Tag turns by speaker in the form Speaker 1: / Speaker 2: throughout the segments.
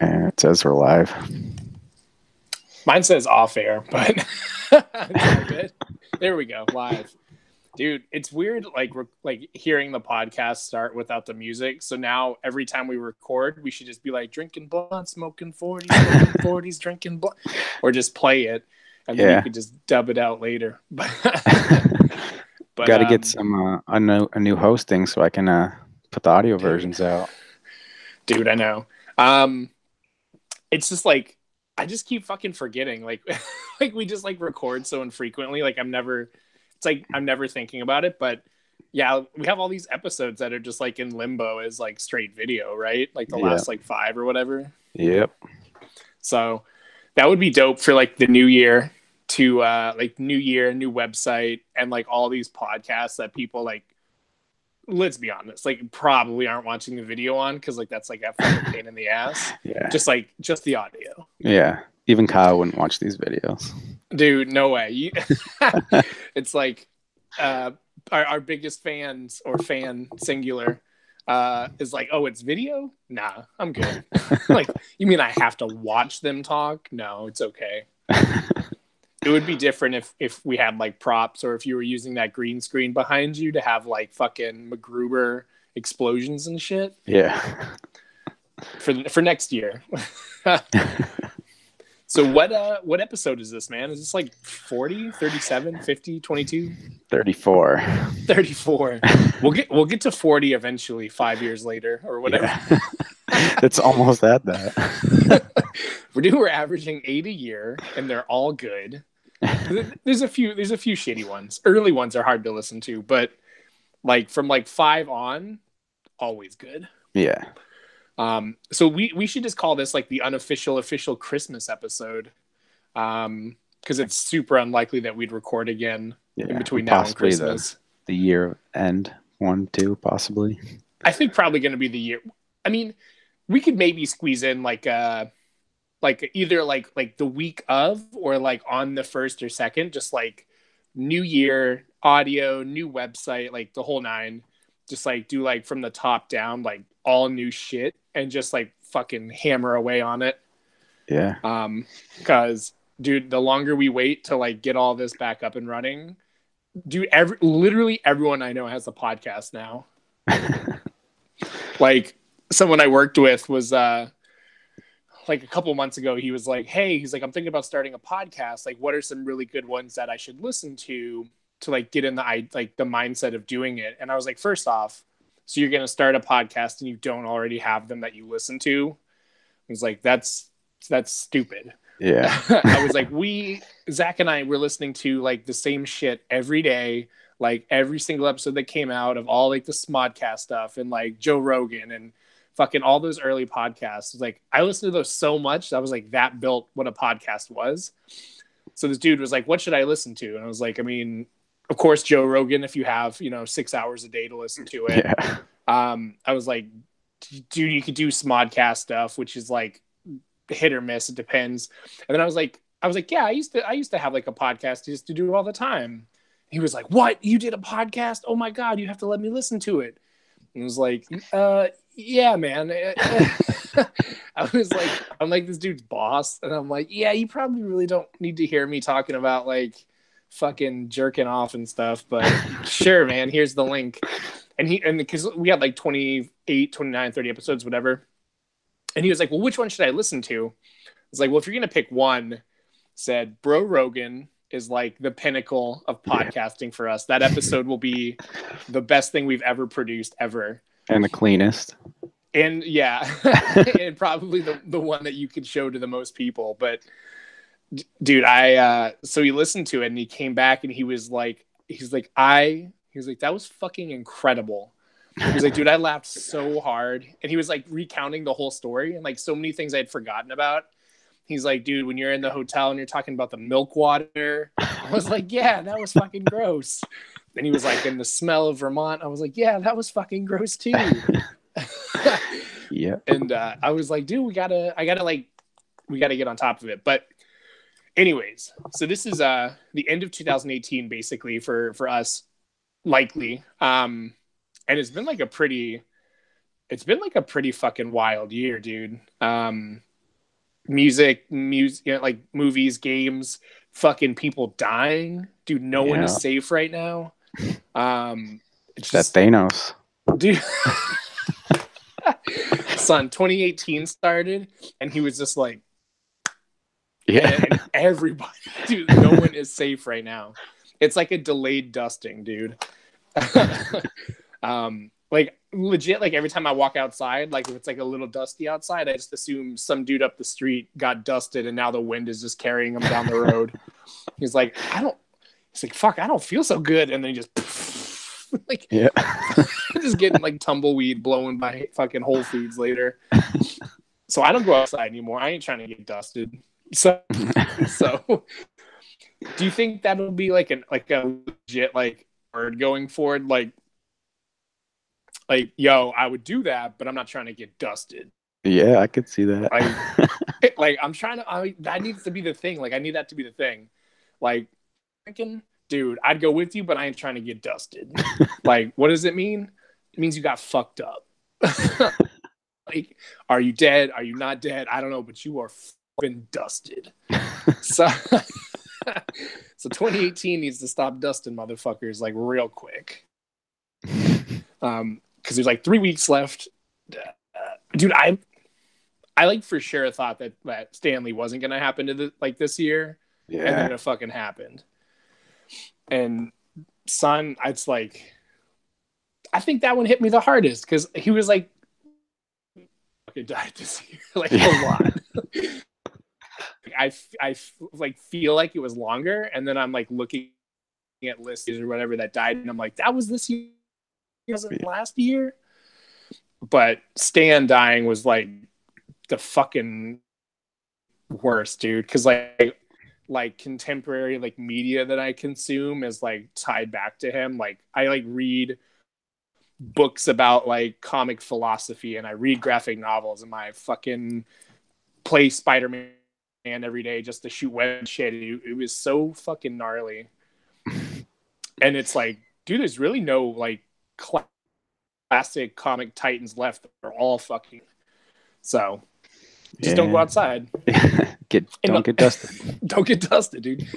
Speaker 1: It says we're live.
Speaker 2: Mine says off air, but it's all good. There we go, live. Dude, it's weird, like hearing the podcast start without the music. So now every time we record, we should just be like drinking blunt, smoking 40s, smoking 40s, drinking blunt, or just play it, and then you could just dub it out later. But
Speaker 1: got to get some a new hosting so I can put the audio versions out.
Speaker 2: Dude, I know. It's just like I just keep fucking forgetting. Like we just like record so infrequently. Like I'm never thinking about it. But yeah, we have all these episodes that are just like in limbo as like straight video, right? Like the last like 5 or whatever.
Speaker 1: Yep.
Speaker 2: So that would be dope for like the new year to like new year, new website, and like all these podcasts that people like. Let's be honest, like probably aren't watching the video on because like that's like a fucking pain in the ass.
Speaker 1: Yeah.
Speaker 2: Just the audio.
Speaker 1: Yeah. Even Kyle wouldn't watch these videos.
Speaker 2: Dude, no way. It's like our biggest fans or fan singular is like, oh, it's video? Nah, I'm good. Like, you mean I have to watch them talk? No, it's okay. It would be different if we had like props, or if you were using that green screen behind you to have like fucking MacGruber explosions and shit.
Speaker 1: Yeah.
Speaker 2: For next year. So what episode is this, man? Is this like 40, 37, 50, 22?
Speaker 1: 34.
Speaker 2: 34. We'll get to 40 eventually 5 years later or whatever.
Speaker 1: Yeah. It's almost at that.
Speaker 2: We're averaging 8 a year, and they're all good. There's a few shitty ones. Early ones are hard to listen to, but like from like 5 on, always good.
Speaker 1: Yeah.
Speaker 2: So we should just call this like the official Christmas episode, because it's super unlikely that we'd record again in between now and Christmas.
Speaker 1: The year end 1, 2, possibly.
Speaker 2: I think probably going to be the year. I mean, we could maybe squeeze in like either like the week of, or like on the 1st or 2nd, just like new year audio, new website, like the whole 9. Just like do like from the top down, like all new shit, and just like fucking hammer away on it.
Speaker 1: Yeah.
Speaker 2: Because dude, the longer we wait to like get all this back up and running, dude, literally everyone I know has a podcast now. Like someone I worked with was like a couple months ago, he was like, hey, he's like, I'm thinking about starting a podcast. Like, what are some really good ones that I should listen to like get in the mindset of doing it? And I was like, first off, so you're going to start a podcast and you don't already have them that you listen to? I was like, that's stupid.
Speaker 1: Yeah.
Speaker 2: I was like, Zach and I were listening to like the same shit every day, like every single episode that came out of all like the Smodcast stuff and like Joe Rogan and fucking all those early podcasts. Like I listened to those so much, I was like, that built what a podcast was. So this dude was like, what should I listen to? And I was like, I mean, of course, Joe Rogan, if you have, 6 hours a day to listen to it.
Speaker 1: Yeah.
Speaker 2: I was like, dude, you could do Smodcast stuff, which is like hit or miss. It depends. And then I was like, yeah, I used to have like a podcast I used to do all the time. He was like, what? You did a podcast? Oh my God, you have to let me listen to it. And I was like, yeah, man. I was like, I'm like this dude's boss. And I'm like, yeah, you probably really don't need to hear me talking about like fucking jerking off and stuff, but sure, man, here's the link. And because we had like 28, 29, 30 episodes, whatever. And he was like, well, which one should I listen to? I was like, well, if you're going to pick one, said Bro Rogan is like the pinnacle of podcasting for us. That episode will be the best thing we've ever produced ever.
Speaker 1: And the cleanest.
Speaker 2: And yeah, and probably the one that you could show to the most people. But dude, so he listened to it and he came back and he was like, that was fucking incredible. He was like, dude, I laughed so hard. And he was like recounting the whole story and like so many things I had forgotten about. He's like, dude, when you're in the hotel and you're talking about the milk water, I was like, yeah, that was fucking gross. And he was like, in the smell of Vermont, I was like, yeah, that was fucking gross too.
Speaker 1: Yeah.
Speaker 2: And I was like, dude, we gotta get on top of it. But anyways, so this is the end of 2018 basically for us, likely. And it's been like a pretty fucking wild year, dude. music, like movies, games, fucking people dying. Dude, no one is safe right now.
Speaker 1: It's just that Thanos.
Speaker 2: Dude. Son, 2018 started, and he was just like, and everybody, dude, no one is safe right now. It's like a delayed dusting, dude. Like legit, like every time I walk outside, like if it's like a little dusty outside, I just assume some dude up the street got dusted and now the wind is just carrying him down the road. He's like, fuck, I don't feel so good. And then he just like, just getting like tumbleweed blowing by fucking Whole Foods later. So I don't go outside anymore. I ain't trying to get dusted. So do you think that'll be like a legit like word going forward? Like, yo, I would do that, but I'm not trying to get dusted.
Speaker 1: Yeah, I could see that.
Speaker 2: Like I'm trying to. That needs to be the thing. Like, I need that to be the thing. Like, thinking, dude, I'd go with you, but I ain't trying to get dusted. Like, what does it mean? It means you got fucked up. Like, are you dead? Are you not dead? I don't know, but you are fucking dusted. So 2018 needs to stop dusting motherfuckers like real quick. Because there's like 3 weeks left. Dude, I like for sure thought that Stanley wasn't gonna happen to this year, and then it fucking happened. And son, it's like, I think that one hit me the hardest because he was like, fucking died this year, like a lot. I like feel like it was longer, and then I'm like looking at lists or whatever that died, and I'm like, that was this year. Wasn't last year. But Stan dying was like the fucking worst, dude, because like contemporary like media that I consume is like tied back to him. Like I like read books about like comic philosophy, and I read graphic novels, and I fucking play Spider-Man every day just to shoot web shit. It was so fucking gnarly. And it's like, dude, there's really no like classic comic titans left. They're all fucking. So just don't go outside.
Speaker 1: Don't get dusted.
Speaker 2: Don't get dusted, dude.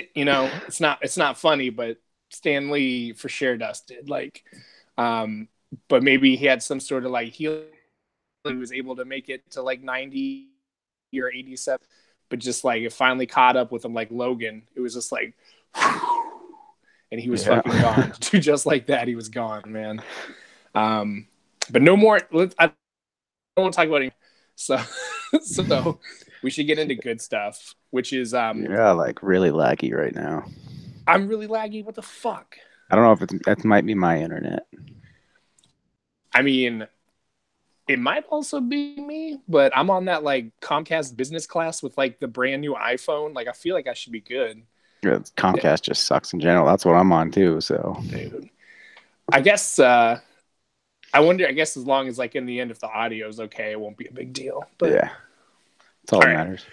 Speaker 2: It's not funny, but Stan Lee for sure dusted. Like, but maybe he had some sort of like healing. He was able to make it to like 90 or 87, but just like it finally caught up with him. Like Logan, it was just like, and he was fucking gone. Dude, just like that, he was gone, man. But no more. I don't want to talk about it. So we should get into good stuff, which is
Speaker 1: like really laggy right now.
Speaker 2: I'm really laggy. What the fuck?
Speaker 1: I don't know if that might be my internet.
Speaker 2: I mean, it might also be me, but I'm on that like Comcast business class with like the brand new iPhone. Like I feel like I should be good.
Speaker 1: Yeah, Comcast just sucks in general. That's what I'm on too. So
Speaker 2: dude, I guess I wonder. I guess as long as like in the end, if the audio is okay, it won't be a big deal. But
Speaker 1: yeah, that's all that matters.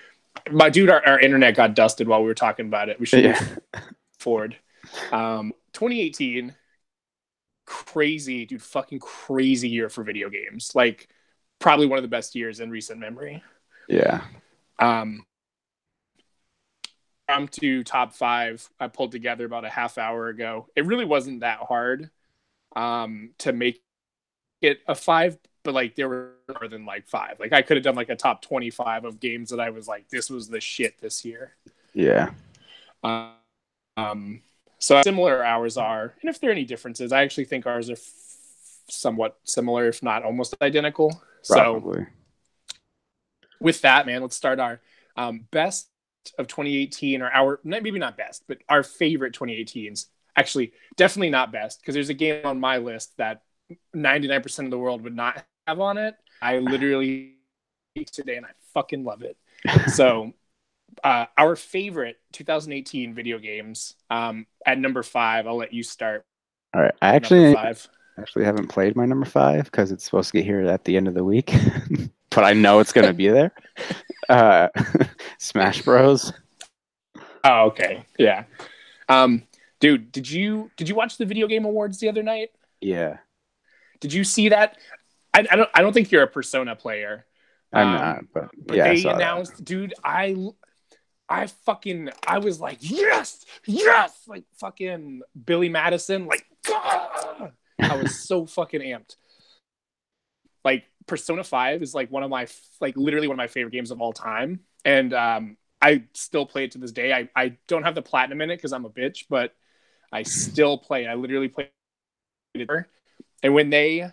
Speaker 2: My dude, our internet got dusted while we were talking about it. We should move forward. 2018, crazy, dude, fucking crazy year for video games. Like probably one of the best years in recent memory.
Speaker 1: Yeah.
Speaker 2: I'm to top 5. I pulled together about a half hour ago. It really wasn't that hard to make it a 5, but like there were more than like 5. Like I could have done like a top 25 of games that I was like, this was the shit this year.
Speaker 1: Yeah.
Speaker 2: So similar ours are, and if there are any differences, I actually think ours are somewhat similar, if not almost identical.
Speaker 1: Probably.
Speaker 2: So with that, man, let's start our best of 2018, or our maybe not best, but our favorite 2018s. Actually, definitely not best, because there's a game on my list that 99% of the world would not have on it. I literally today, and I fucking love it. So our favorite 2018 video games, at number 5, I'll let you start.
Speaker 1: All right. I actually haven't played my number 5 because it's supposed to get here at the end of the week, but I know it's going to be there. Smash Bros.
Speaker 2: Oh, okay. Yeah. Dude, did you watch the Video Game Awards the other night?
Speaker 1: Yeah.
Speaker 2: Did you see that? I don't think you're a Persona player,
Speaker 1: I'm not, but yeah, I
Speaker 2: they
Speaker 1: saw
Speaker 2: announced,
Speaker 1: that.
Speaker 2: dude, I was like, yes, like fucking Billy Madison, like, ah! I was so fucking amped. Like Persona 5 is like literally one of my favorite games of all time. And I still play it to this day. I don't have the platinum in it because I'm a bitch, but I still play it. I literally play it. And when they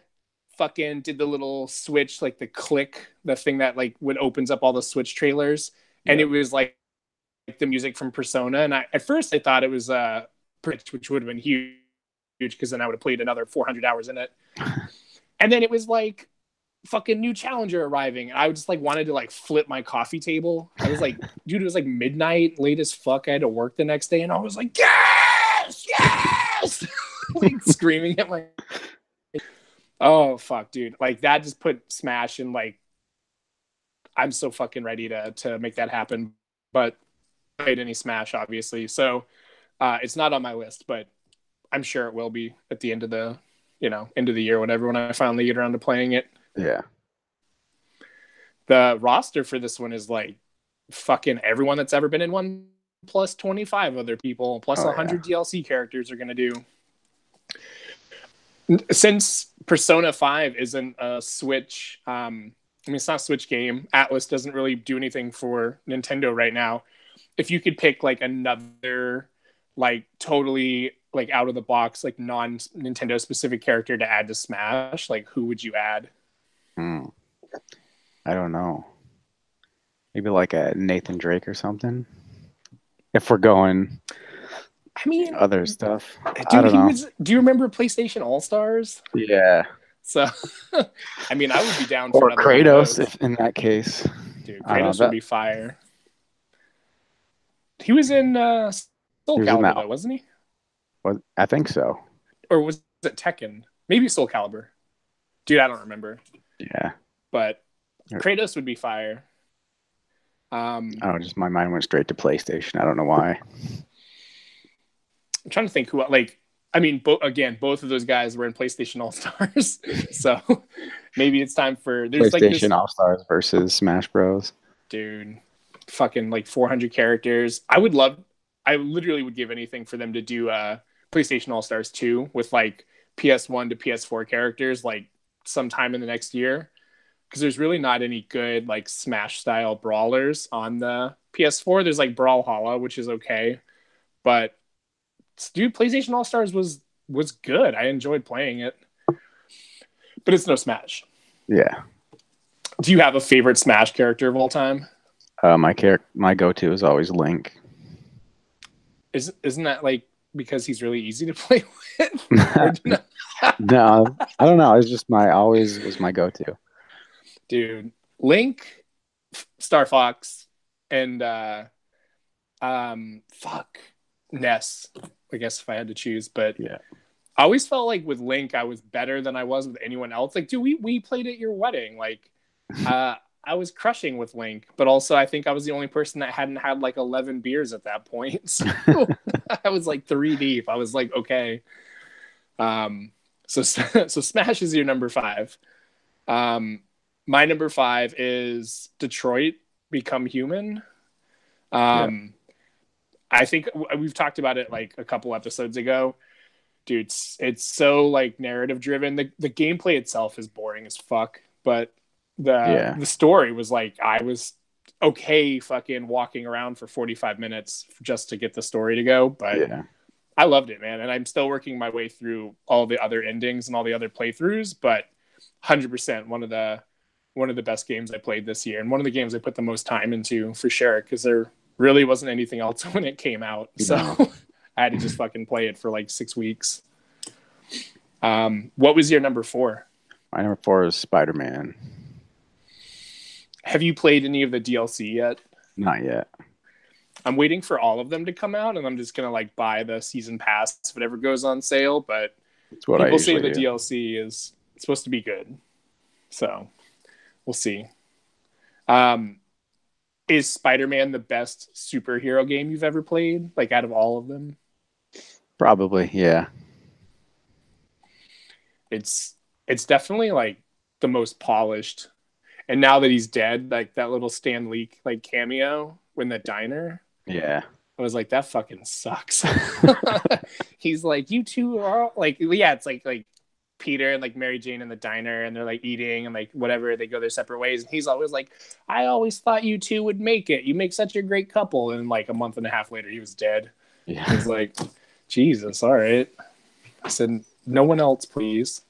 Speaker 2: fucking did the little switch, like the click, the thing that like when opens up all the Switch trailers, and
Speaker 1: Yep.
Speaker 2: it was like the music from Persona. And at first I thought it was which would have been huge because then I would have played another 400 hours in it. And then it was like fucking new challenger arriving, and I just like wanted to like flip my coffee table. I was like, dude, it was like midnight, late as fuck. I had to work the next day, and I was like, yes, like screaming at my. Oh fuck, dude! Like that just put Smash in like. I'm so fucking ready to make that happen, but I played any Smash obviously, so it's not on my list, but I'm sure it will be at the end of the end of the year, whatever, when I finally get around to playing it.
Speaker 1: Yeah.
Speaker 2: The roster for this one is like fucking everyone that's ever been in one plus 25 other people plus 100 DLC characters are going to do. Since Persona 5 isn't a Switch, I mean, it's not a Switch game. Atlas doesn't really do anything for Nintendo right now. If you could pick like another, like totally like out of the box, like non Nintendo specific character to add to Smash, like who would you add?
Speaker 1: I don't know. Maybe like a Nathan Drake or something. If we're going,
Speaker 2: I mean,
Speaker 1: other stuff. I
Speaker 2: dude,
Speaker 1: don't know.
Speaker 2: do you remember PlayStation All Stars?
Speaker 1: Yeah.
Speaker 2: So, I mean, I would be down for
Speaker 1: Or
Speaker 2: another one of
Speaker 1: Kratos,
Speaker 2: those.
Speaker 1: if in that case.
Speaker 2: Dude,
Speaker 1: I don't know
Speaker 2: Kratos would
Speaker 1: that.
Speaker 2: be fire. He was in Soul
Speaker 1: He was in
Speaker 2: Calibur,
Speaker 1: that.
Speaker 2: though, wasn't he?
Speaker 1: Well, I think so.
Speaker 2: Or was it Tekken? Maybe Soul Calibur. Dude, I don't remember.
Speaker 1: Yeah.
Speaker 2: But Kratos would be fire.
Speaker 1: Just my mind went straight to PlayStation. I don't know why.
Speaker 2: I'm trying to think who, like, I mean, both of those guys were in PlayStation All Stars. So maybe it's time for there's like this
Speaker 1: PlayStation All Stars versus Smash Bros.
Speaker 2: Dude, fucking like 400 characters. I literally would give anything for them to do PlayStation All Stars 2 with like PS1 to PS4 characters like sometime in the next year, because there's really not any good like Smash style brawlers on the PS4. There's like Brawlhalla, which is okay, but dude, PlayStation All Stars was good. I enjoyed playing it, but it's no Smash.
Speaker 1: Yeah.
Speaker 2: Do you have a favorite Smash character of all time?
Speaker 1: My go-to is always Link.
Speaker 2: Isn't that like because he's really easy to play with?
Speaker 1: No, I don't know. It's just always was my go-to.
Speaker 2: Dude, Link, Star Fox, and Ness, I guess if I had to choose. But
Speaker 1: yeah,
Speaker 2: I always felt like with Link I was better than I was with anyone else. Like, dude, we played at your wedding. Like I was crushing with Link, but also I think I was the only person that hadn't had like 11 beers at that point. So I was like 3 deep. I was like, okay. So Smash is your number 5. My number 5 is Detroit Become Human. I think we've talked about it like a couple episodes ago. Dude, it's so like narrative driven. The gameplay itself is boring as fuck, but the story was like I was okay fucking walking around for 45 minutes just to get the story to go, but I loved it, man, and I'm still working my way through all the other endings and all the other playthroughs, but 100% one of the best games I played this year, and one of the games I put the most time into for sure, because there really wasn't anything else when it came out, so I had to just fucking play it for like 6 weeks. What was your number 4?
Speaker 1: My number 4 is Spider-Man.
Speaker 2: Have you played any of the DLC yet?
Speaker 1: Not yet.
Speaker 2: I'm waiting for all of them to come out, and I'm just gonna like buy the season pass if it ever goes on sale. But people say the DLC is supposed to be good, so we'll see. Is Spider-Man the best superhero game you've ever played? Like out of all of them?
Speaker 1: Probably, yeah.
Speaker 2: It's definitely like the most polished. And now that he's dead, like that little Stan Lee like cameo in the diner.
Speaker 1: Yeah.
Speaker 2: I was like, that fucking sucks. He's like, you two are all, like, yeah, it's like Peter and like Mary Jane in the diner, and they're like eating and like whatever, they go their separate ways, and he's always like, I always thought you two would make it. You make such a great couple. And like a month and a half later, he was dead.
Speaker 1: Yeah.
Speaker 2: He's like, Jesus, all right. I said, no one else, please.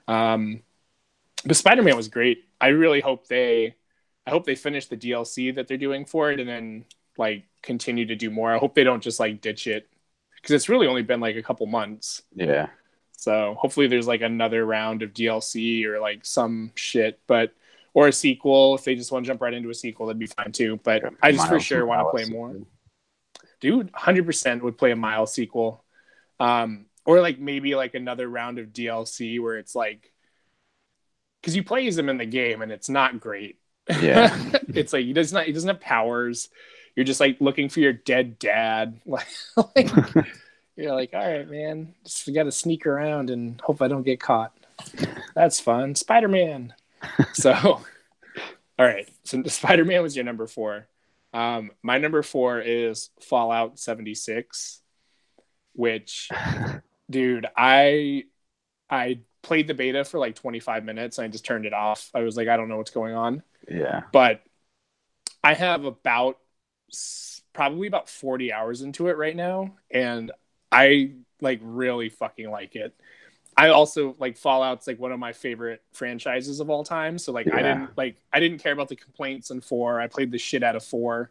Speaker 2: But Spider-Man was great. I really hope they finish the DLC that they're doing for it, and then like continue to do more. I hope they don't just like ditch it, because it's really only been like a couple months.
Speaker 1: Yeah.
Speaker 2: So hopefully there's like another round of DLC or like some shit, or a sequel. If they just want to jump right into a sequel, that'd be fine too. But I just for sure want to play more. Dude, 100% would play a Miles sequel. Or like maybe like another round of DLC where it's like, because you play as him in the game and it's not great.
Speaker 1: Yeah.
Speaker 2: It's like he doesn't have powers. You're just like looking for your dead dad. Like you're like, all right, man, just got to sneak around and hope I don't get caught. That's fun. Spider-Man. So, all right. So Spider-Man was your number 4. My number 4 is Fallout 76, which, dude, I played the beta for like 25 minutes and I just turned it off. I was like, I don't know what's going on.
Speaker 1: Yeah.
Speaker 2: But I have probably about 40 hours into it right now, and I like really fucking like it. I also like Fallout's like one of my favorite franchises of all time. So like
Speaker 1: Yeah.
Speaker 2: I didn't care about the complaints in 4. I played the shit out of 4.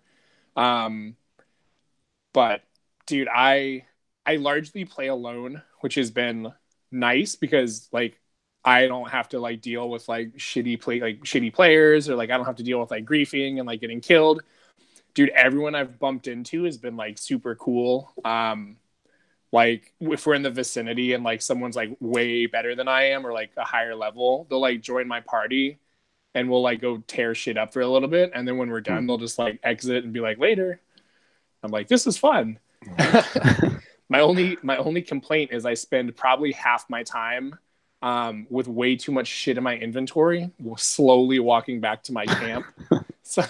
Speaker 2: But dude, I largely play alone, which has been nice because like I don't have to like deal with like shitty players, or like I don't have to deal with like griefing and like getting killed. Dude, everyone I've bumped into has been like super cool. Like if we're in the vicinity and like someone's like way better than I am or like a higher level, they'll like join my party and we'll like go tear shit up for a little bit, and then when we're done, they'll just like exit and be like, later. I'm like, this is fun. My only complaint is I spend probably half my time with way too much shit in my inventory, slowly walking back to my camp. So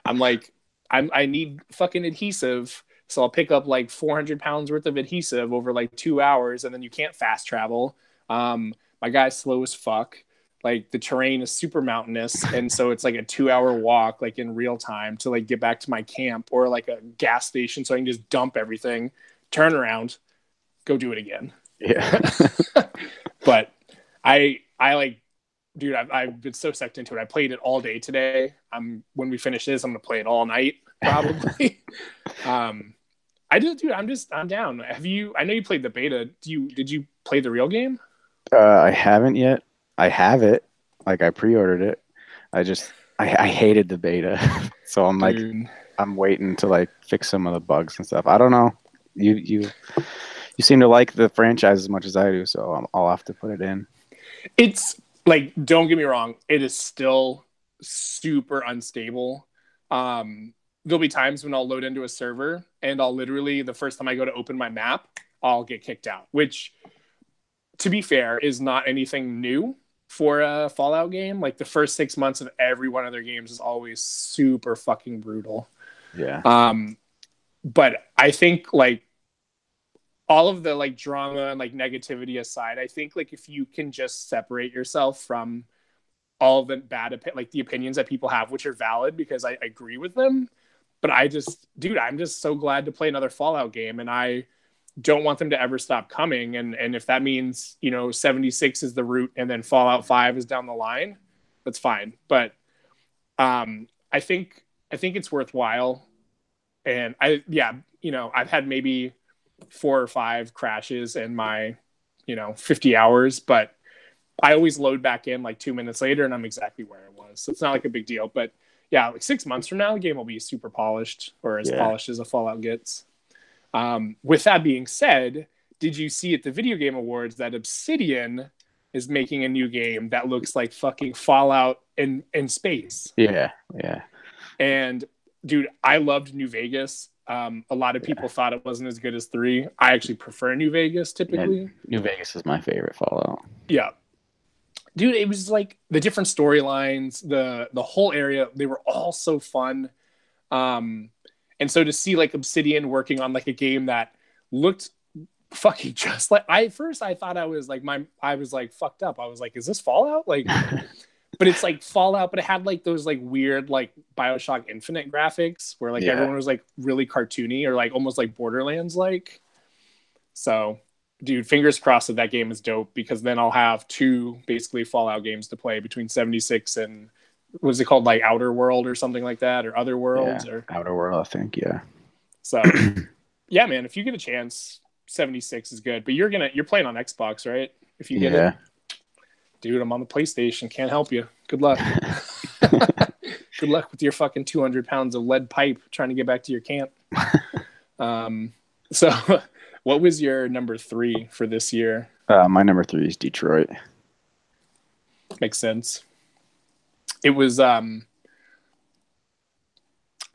Speaker 2: I'm like, I need fucking adhesive. So I'll pick up like 400 pounds worth of adhesive over like 2 hours, and then you can't fast travel. My guy's slow as fuck. Like the terrain is super mountainous, and so it's like a 2-hour walk, like in real time, to like get back to my camp or like a gas station, so I can just dump everything, turn around, go do it again.
Speaker 1: Yeah.
Speaker 2: But I like, dude, I've been so sucked into it. I played it all day today. When we finish this, I'm gonna play it all night probably. I'm down. I know you played the beta. Did you play the real game?
Speaker 1: I haven't yet. I have it. Like I pre-ordered it. I hated the beta. So I'm like, dude, I'm waiting to like fix some of the bugs and stuff. I don't know. You seem to like the franchise as much as I do, so I'll have to put it in.
Speaker 2: It's like, don't get me wrong, it is still super unstable. There'll be times when I'll load into a server and I'll literally, the first time I go to open my map, I'll get kicked out, which, to be fair, is not anything new for a Fallout game. Like the first 6 months of every one of their games is always super fucking brutal.
Speaker 1: Yeah.
Speaker 2: But I think like all of the like drama and like negativity aside, I think like if you can just separate yourself from all the like the opinions that people have, which are valid because I agree with them, but I'm just so glad to play another Fallout game, and I don't want them to ever stop coming. And if that means, 76 is the route and then Fallout 5 is down the line, that's fine. But I think it's worthwhile. And I've had maybe 4 or 5 crashes in my 50 hours, but I always load back in like 2 minutes later and I'm exactly where I was. So it's not like a big deal. But yeah, like 6 months from now, the game will be super polished, or as polished as a Fallout gets. With that being said, did you see at the Video Game Awards that Obsidian is making a new game that looks like fucking Fallout in space?
Speaker 1: Yeah.
Speaker 2: And dude, I loved New Vegas. A lot of people thought it wasn't as good as 3. I actually prefer New Vegas typically.
Speaker 1: Yeah, New Vegas is my favorite Fallout.
Speaker 2: Yeah. dude, it was like the different storylines, the whole area, they were all so fun. Um, and so to see like Obsidian working on like a game that looked fucking just like I first I thought I was like I was like fucked up. I was like, is this Fallout? Like, but it's like Fallout, but it had like those like weird like BioShock Infinite graphics where like
Speaker 1: Yeah.
Speaker 2: everyone was like really cartoony or like almost like Borderlands like. So, dude, fingers crossed that that game is dope because then I'll have two basically Fallout games to play between 76 and what's it called, like Outer World or something like that, or Other
Speaker 1: Yeah.
Speaker 2: Worlds, or
Speaker 1: Outer World, I think. Yeah.
Speaker 2: so. Yeah, man, if you get a chance, 76 is good. But you're playing on Xbox, right? If you get it,
Speaker 1: Yeah.
Speaker 2: dude, I'm on the PlayStation. Can't help you. Good luck. Good luck with your fucking 200 pounds of lead pipe trying to get back to your camp. So, what was your number 3 for this year?
Speaker 1: My number 3 is Detroit.
Speaker 2: Makes sense. It was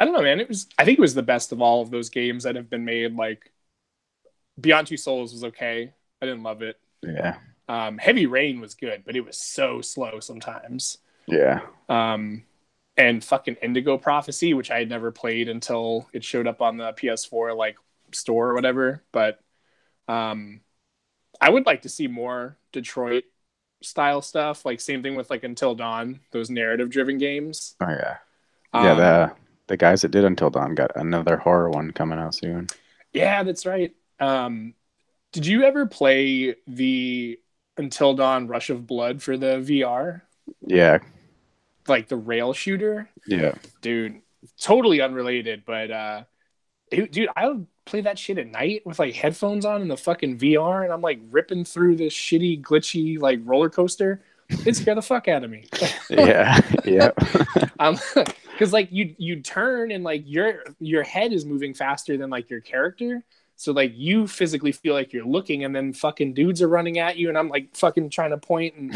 Speaker 2: I don't know, man. I think it was the best of all of those games that have been made. Like Beyond Two Souls was okay. I didn't love it.
Speaker 1: Yeah.
Speaker 2: Heavy Rain was good, but it was so slow sometimes.
Speaker 1: Yeah.
Speaker 2: And fucking Indigo Prophecy, which I had never played until it showed up on the PS4 like store or whatever. But I would like to see more Detroit style stuff. Like same thing with like Until Dawn, those narrative driven games.
Speaker 1: Oh yeah. Yeah. The guys that did Until Dawn got another horror one coming out soon.
Speaker 2: Yeah, that's right. Did you ever play the Until Dawn Rush of Blood for the VR?
Speaker 1: Yeah.
Speaker 2: Like the rail shooter?
Speaker 1: Yeah.
Speaker 2: Dude, totally unrelated, but dude, I would play that shit at night with like headphones on and the fucking VR, and I'm like ripping through this shitty, glitchy like roller coaster. It scared the fuck out of me.
Speaker 1: Yeah. Yeah.
Speaker 2: Because like you turn and like your head is moving faster than like your character. So like you physically feel like you're looking, and then fucking dudes are running at you, and I'm like fucking trying to point,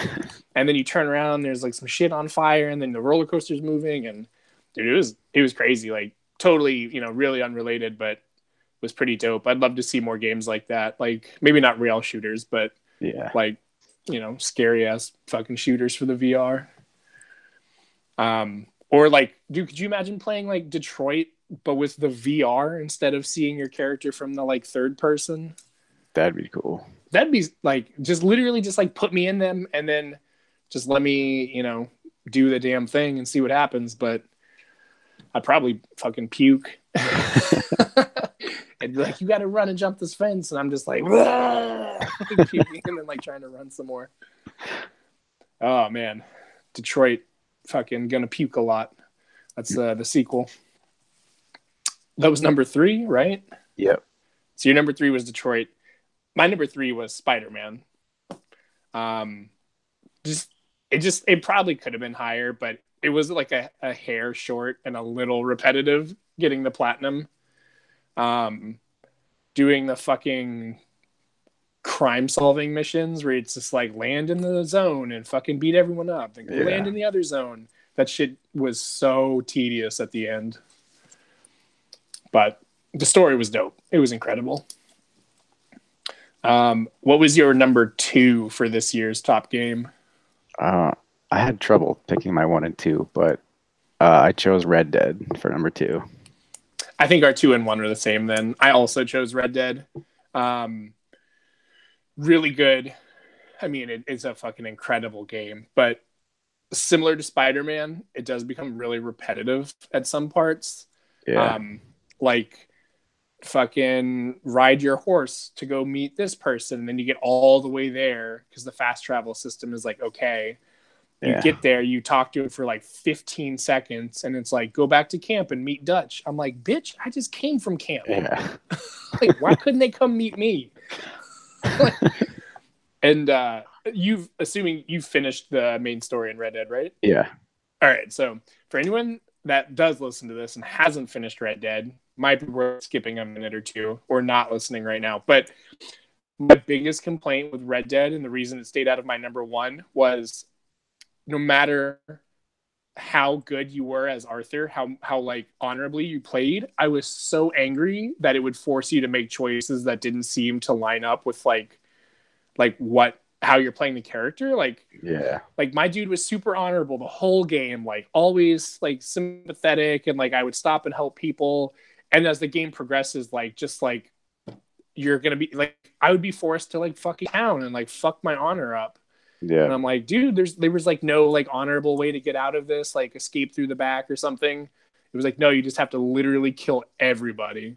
Speaker 2: and then you turn around, and there's like some shit on fire, and then the roller coaster's moving, and dude, it was crazy, like totally, really unrelated, but was pretty dope. I'd love to see more games like that, like maybe not rail shooters, but
Speaker 1: Yeah.
Speaker 2: like scary ass fucking shooters for the VR. Or like, dude, could you imagine playing like Detroit but with the VR instead of seeing your character from the like third person?
Speaker 1: That'd be cool.
Speaker 2: That'd be like just literally just like put me in them and then just let me, do the damn thing and see what happens. But I'd probably fucking puke. And be like, you got to run and jump this fence, and I'm just like, puking and then like trying to run some more. Oh man, Detroit, fucking gonna puke a lot. That's the sequel. That was number 3, right?
Speaker 1: Yep.
Speaker 2: So your number 3 was Detroit. My number 3 was Spider-Man. It probably could have been higher, but it was like a hair short and a little repetitive getting the platinum. Doing the fucking crime solving missions where it's just like land in the zone and fucking beat everyone up, then land in the other zone. That shit was so tedious at the end. But the story was dope. It was incredible. What was your number 2 for this year's top game?
Speaker 1: I had trouble picking my 1 and 2, but I chose Red Dead for number 2.
Speaker 2: I think our 2 and 1 are the same then. I also chose Red Dead. Really good. I mean, it's a fucking incredible game, but similar to Spider-Man, it does become really repetitive at some parts.
Speaker 1: Yeah.
Speaker 2: Like fucking ride your horse to go meet this person, and then you get all the way there because the fast travel system is like, okay. You get there, you talk to it for like 15 seconds, and it's like, go back to camp and meet Dutch. I'm like, bitch, I just came from camp.
Speaker 1: Yeah.
Speaker 2: Like, why couldn't they come meet me? And assuming you've finished the main story in Red Dead, right?
Speaker 1: Yeah.
Speaker 2: All right. So for anyone that does listen to this and hasn't finished Red Dead, might be worth skipping a minute or two or not listening right now. But my biggest complaint with Red Dead, and the reason it stayed out of my number 1, was no matter how good you were as Arthur, how like honorably you played, I was so angry that it would force you to make choices that didn't seem to line up with like what how you're playing the character. Like my dude was super honorable the whole game, like always like sympathetic, and like I would stop and help people. And as the game progresses, like just like you're gonna be like, I would be forced to like fucking town and like fuck my honor up.
Speaker 1: Yeah.
Speaker 2: And I'm like, dude, there was like no like honorable way to get out of this, like escape through the back or something. It was like, no, you just have to literally kill everybody.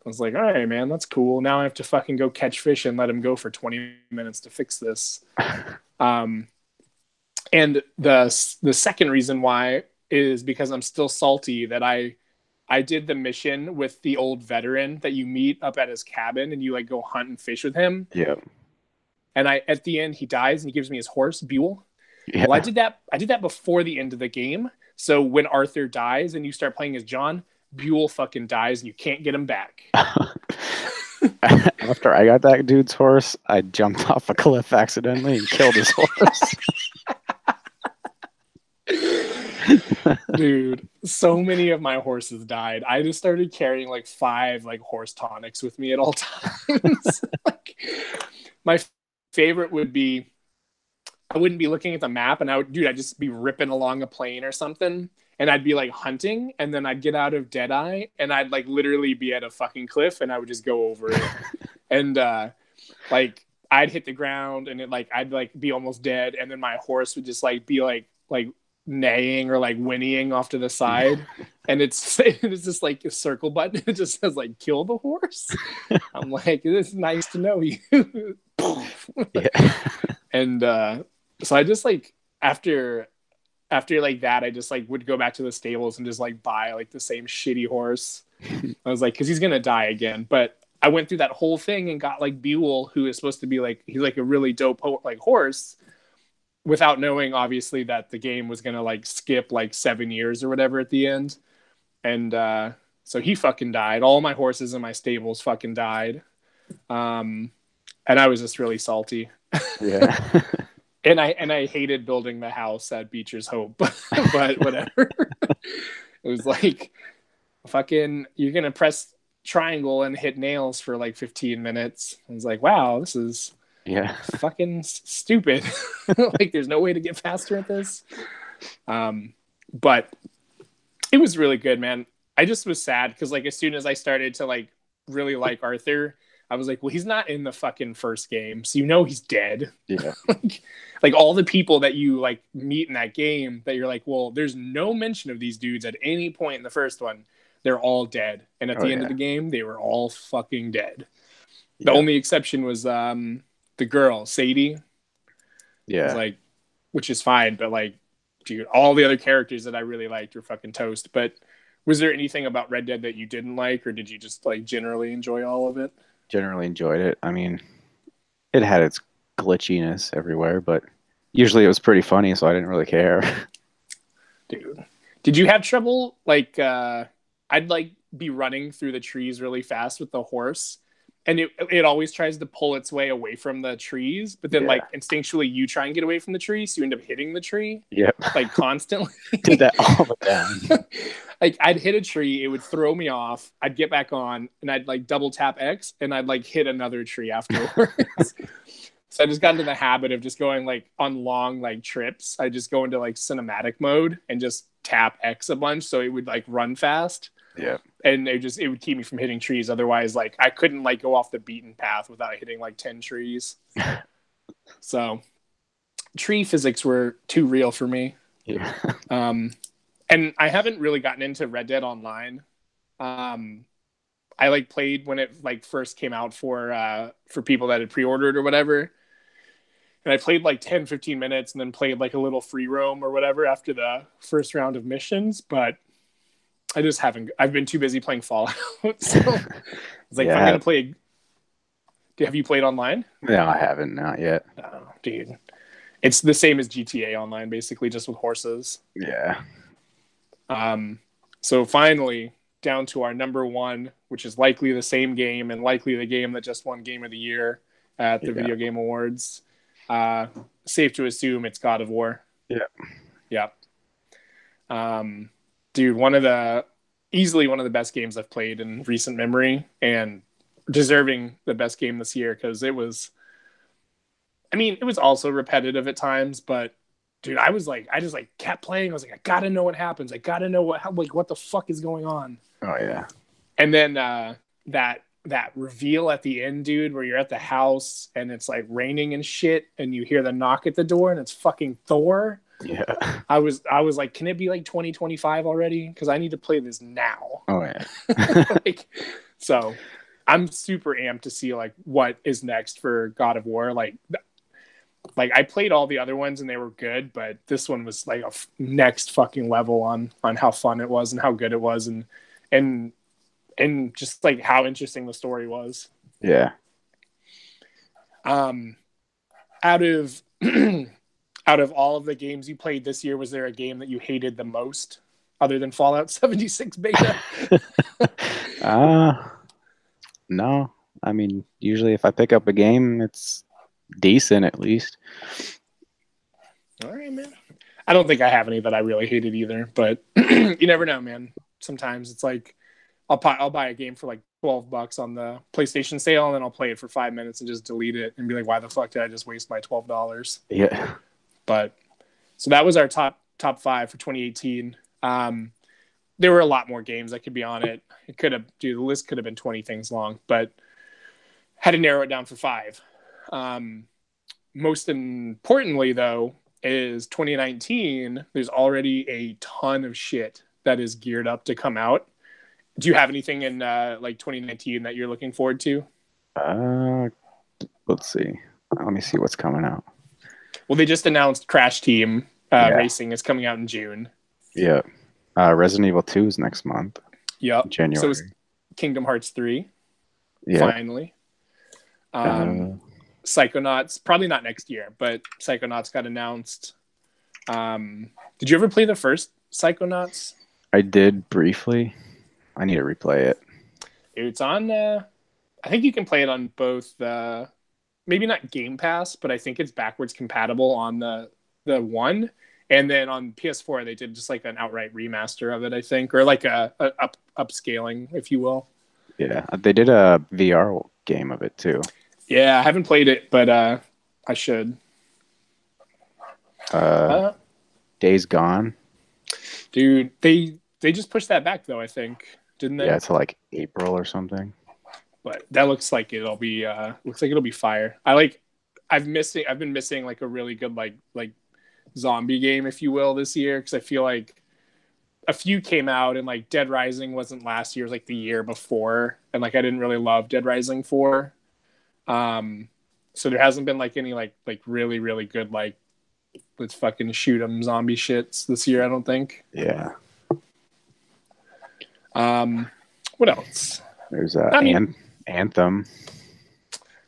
Speaker 2: I was like, all right, man, that's cool. Now I have to fucking go catch fish and let him go for 20 minutes to fix this. And the second reason why is because I'm still salty that I did the mission with the old veteran that you meet up at his cabin and you like go hunt and fish with him.
Speaker 1: Yeah.
Speaker 2: And at the end he dies and he gives me his horse, Buell.
Speaker 1: Yeah.
Speaker 2: Well, I did that before the end of the game. So when Arthur dies and you start playing as John, Buell fucking dies and you can't get him back.
Speaker 1: After I got that dude's horse, I jumped off a cliff accidentally and killed his horse.
Speaker 2: Dude, so many of my horses died. I just started carrying like 5 like horse tonics with me at all times. Like, my favorite would be, I wouldn't be looking at the map and I'd just be ripping along a plane or something. And I'd be like hunting, and then I'd get out of Deadeye and I'd like literally be at a fucking cliff and I would just go over it. And like I'd hit the ground and I'd like be almost dead, and then my horse would just like be like neighing or like whinnying off to the side. And it's just like a circle button. It just says like kill the horse. I'm like, it's nice to know you.
Speaker 1: Yeah.
Speaker 2: And so I just like after like that, I just like would go back to the stables and just like buy like the same shitty horse. I was like, because he's gonna die again. But I went through that whole thing and got like Buell, who is supposed to be like, he's like a really dope like horse, without knowing obviously that the game was gonna like skip like 7 years or whatever at the end. And so he fucking died. All my horses in my stables fucking died. And I was just really salty.
Speaker 1: Yeah.
Speaker 2: And I hated building the house at Beecher's Hope, but whatever. It was like, fucking, you're gonna press triangle and hit nails for like 15 minutes. I was like, wow, this is fucking stupid. Like, there's no way to get faster at this. But it was really good, man. I just was sad because like as soon as I started to like really like Arthur, I was like, well, he's not in the fucking first game, so you know he's dead.
Speaker 1: Yeah.
Speaker 2: Like all the people that you like meet in that game that you're like, well, there's no mention of these dudes at any point in the first one. They're all dead. And at the end of the game, they were all fucking dead. The only exception was the girl, Sadie.
Speaker 1: Yeah.
Speaker 2: Was like, which is fine, but like, dude, all the other characters that I really liked were fucking toast. But was there anything about Red Dead that you didn't like, or did you just like generally enjoy all of it?
Speaker 1: Generally enjoyed it. I mean, it had its glitchiness everywhere, but usually it was pretty funny, so I didn't really care.
Speaker 2: Dude, did you have trouble? Like, I'd like be running through the trees really fast with the horse, and it always tries to pull its way away from the trees, but then like instinctually you try and get away from the tree, so you end up hitting the tree.
Speaker 1: Yep.
Speaker 2: Like constantly.
Speaker 1: Did that all the time.
Speaker 2: Like I'd hit a tree, it would throw me off. I'd get back on, and I'd like double tap X, and I'd like hit another tree afterwards. So I just got into the habit of just going like on long like trips. I just go into like cinematic mode and just tap X a bunch, so it would like run fast.
Speaker 1: Yeah.
Speaker 2: And it would keep me from hitting trees. Otherwise, like I couldn't like go off the beaten path without hitting like 10 trees. So tree physics were too real for me.
Speaker 1: Yeah.
Speaker 2: And I haven't really gotten into Red Dead Online. I like played when it like first came out for people that had pre-ordered or whatever. And I played like 10, 15 minutes and then played like a little free roam or whatever after the first round of missions. But I just haven't. I've been too busy playing Fallout. So it's like, if I'm going to play. Have you played online?
Speaker 1: No, I haven't. Not yet.
Speaker 2: Oh, dude. It's the same as GTA Online, basically, just with horses.
Speaker 1: Yeah.
Speaker 2: So finally, down to our number one, which is likely the same game and likely the game that just won Game of the Year at the Video Game Awards. Safe to assume it's God of War.
Speaker 1: Yeah.
Speaker 2: Dude, easily one of the best games I've played in recent memory, and deserving the best game this year, because it was I mean, it was also repetitive at times, but dude, I just like kept playing. I was like, I gotta know what happens. I gotta know what the fuck is going on.
Speaker 1: Oh yeah.
Speaker 2: And then that reveal at the end, dude, where you're at the house and it's like raining and shit, and you hear the knock at the door, and it's fucking Thor.
Speaker 1: Yeah.
Speaker 2: I was like, can it be like 2025 already? Because I need to play this now.
Speaker 1: Oh yeah.
Speaker 2: Like, so I'm super amped to see like what is next for God of War. Like I played all the other ones and they were good, but this one was like a next fucking level on how fun it was and how good it was, and and just like how interesting the story was.
Speaker 1: Yeah.
Speaker 2: Out of out of all of the games you played this year, was there a game that you hated the most other than Fallout 76 beta?
Speaker 1: No. I mean, usually if I pick up a game, it's decent at least.
Speaker 2: All right, man. I don't think I have any that I really hated either, but you never know, man. Sometimes it's like I'll buy a game for like $12 on the PlayStation sale, and then I'll play it for 5 minutes and just delete it and be like, why the fuck did I just waste my $12?
Speaker 1: Yeah.
Speaker 2: But so that was our top five for 2018. There were a lot more games that could be on it. The list could have been 20 things long, but had to narrow it down for five. Most importantly, though, is 2019. There's already a ton of shit that is geared up to come out. Do you have anything in like 2019 that you're looking forward to?
Speaker 1: Let's see. Let me see what's coming out.
Speaker 2: Well, they just announced Crash Team
Speaker 1: Yeah.
Speaker 2: Racing is coming out in June.
Speaker 1: Yeah. Resident Evil 2 is next month.
Speaker 2: Yep.
Speaker 1: January.
Speaker 2: So is Kingdom Hearts 3.
Speaker 1: Yeah.
Speaker 2: Finally. Psychonauts, probably not next year, but Psychonauts got announced. Did you ever play the first Psychonauts?
Speaker 1: I did briefly. I need to replay it.
Speaker 2: It's on. I think you can play it on both. Maybe not Game Pass, but I think it's backwards compatible on the one, and then on PS4 they did just like an outright remaster of it, I think, or like a upscaling, if you will.
Speaker 1: Yeah, they did a VR game of it too.
Speaker 2: Yeah, I haven't played it, but I should.
Speaker 1: Days Gone.
Speaker 2: Dude, they just pushed that back though, I think, didn't they?
Speaker 1: Yeah, to like April or something.
Speaker 2: But that looks like it'll be fire. I've been missing like a really good like zombie game, if you will, this year, because I feel like a few came out, and like Dead Rising wasn't last year, it was like the year before, and like I didn't really love Dead Rising 4. So there hasn't been like any like really really good like let's fucking shoot 'em zombie shits this year, I don't think.
Speaker 1: Yeah.
Speaker 2: What else?
Speaker 1: There's Anthem.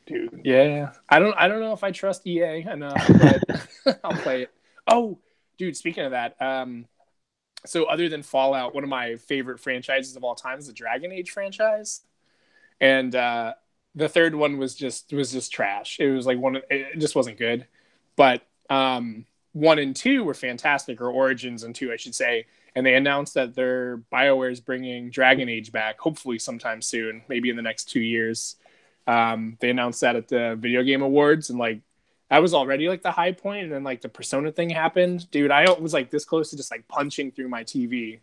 Speaker 2: Dude, yeah. I don't know if I trust EA enough, but I'll play it. Oh, dude, speaking of that, so other than Fallout, one of my favorite franchises of all time is the Dragon Age franchise. And the third one was just trash. It was like it just wasn't good. But 1 and 2 were fantastic, or Origins and 2, I should say. And they announced that BioWare is bringing Dragon Age back, hopefully sometime soon, maybe in the next 2 years. They announced that at the Video Game Awards, and like that was already like the high point, and then like the Persona thing happened. Dude, I was like this close to just like punching through my TV.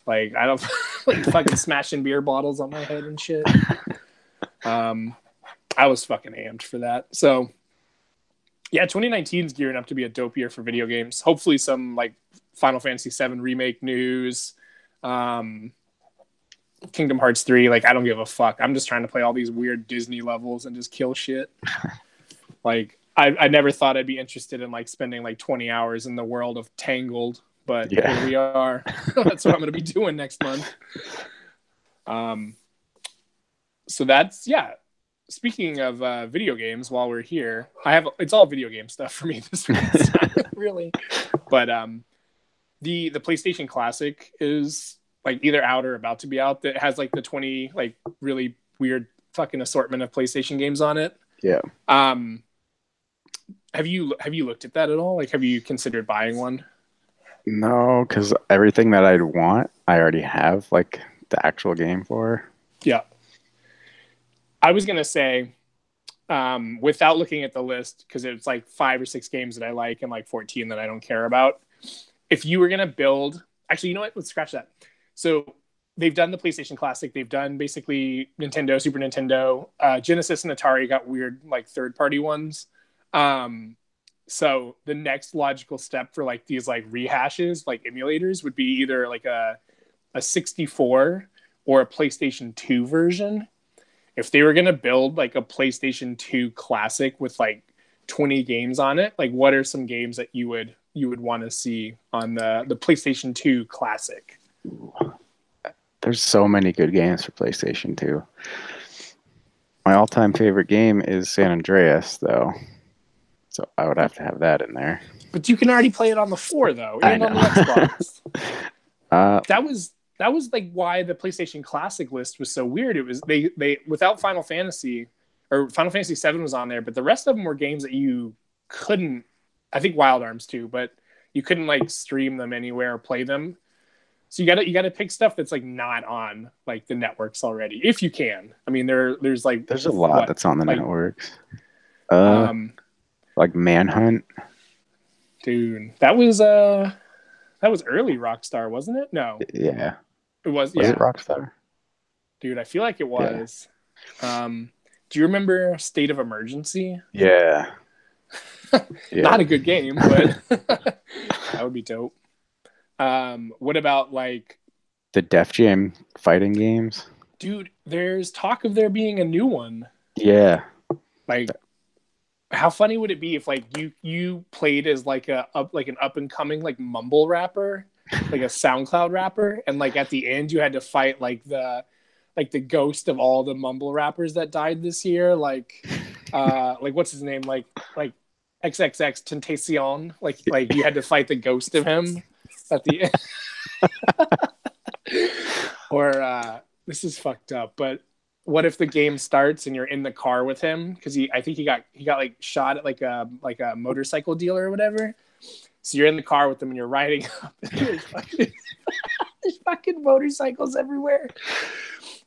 Speaker 2: Like I don't like fucking smashing beer bottles on my head and shit. I was fucking amped for that. So yeah, 2019 is gearing up to be a dope year for video games. Hopefully some like Final Fantasy VII remake news. Kingdom Hearts 3, like I don't give a fuck. I'm just trying to play all these weird Disney levels and just kill shit. Like I never thought I'd be interested in like spending like 20 hours in the world of Tangled, but
Speaker 1: Yeah.
Speaker 2: here we are. That's what I'm going to be doing next month. So that's, yeah. Speaking of video games, while we're here, it's all video game stuff for me this week, really. But the PlayStation Classic is like either out or about to be out. That has like the 20 like really weird fucking assortment of PlayStation games on it.
Speaker 1: Yeah.
Speaker 2: Have you looked at that at all? Like, have you considered buying one?
Speaker 1: No, because everything that I'd want, I already have like the actual game for.
Speaker 2: Yeah. I was gonna say, without looking at the list, because it's like 5 or 6 games that I like and like 14 that I don't care about. If you were going to build, actually, you know what? Let's scratch that. So they've done the PlayStation Classic. They've done basically Nintendo, Super Nintendo, Genesis and Atari got weird like third-party ones. So the next logical step for like these like rehashes, like emulators, would be either like a 64 or a PlayStation 2 version. If they were going to build like a PlayStation 2 classic with like 20 games on it, like what are some games that you would want to see on the PlayStation 2 classic?
Speaker 1: There's so many good games for PlayStation 2. My all-time favorite game is San Andreas, though. So I would have to have that in there.
Speaker 2: But you can already play it on the 4, though, and on the Xbox. That was like why the PlayStation Classic list was so weird. It was they without Final Fantasy, or Final Fantasy 7 was on there, but the rest of them were games that you couldn't. I think Wild Arms too, but you couldn't like stream them anywhere or play them. So you gotta pick stuff that's like not on like the networks already, if you can. I mean, there's
Speaker 1: a lot that's on the networks. Like Manhunt.
Speaker 2: Dude, that was early Rockstar, wasn't it? No.
Speaker 1: Yeah.
Speaker 2: It was.
Speaker 1: Was it Rockstar?
Speaker 2: Dude, I feel like it was. Yeah. Do you remember State of Emergency?
Speaker 1: Yeah.
Speaker 2: Not a good game, but that would be dope. What about like
Speaker 1: the Def Jam fighting games?
Speaker 2: Dude, there's talk of there being a new one.
Speaker 1: Yeah.
Speaker 2: Like, how funny would it be if like you played as like an up and coming like mumble rapper, like a SoundCloud rapper, and like at the end you had to fight like the ghost of all the mumble rappers that died this year, like what's his name, like XXX Tentacion, like you had to fight the ghost of him at the end. Or this is fucked up, but what if the game starts and you're in the car with him, because I think he got like shot at like a motorcycle dealer or whatever. So you're in the car with him and you're riding up. There's fucking motorcycles everywhere.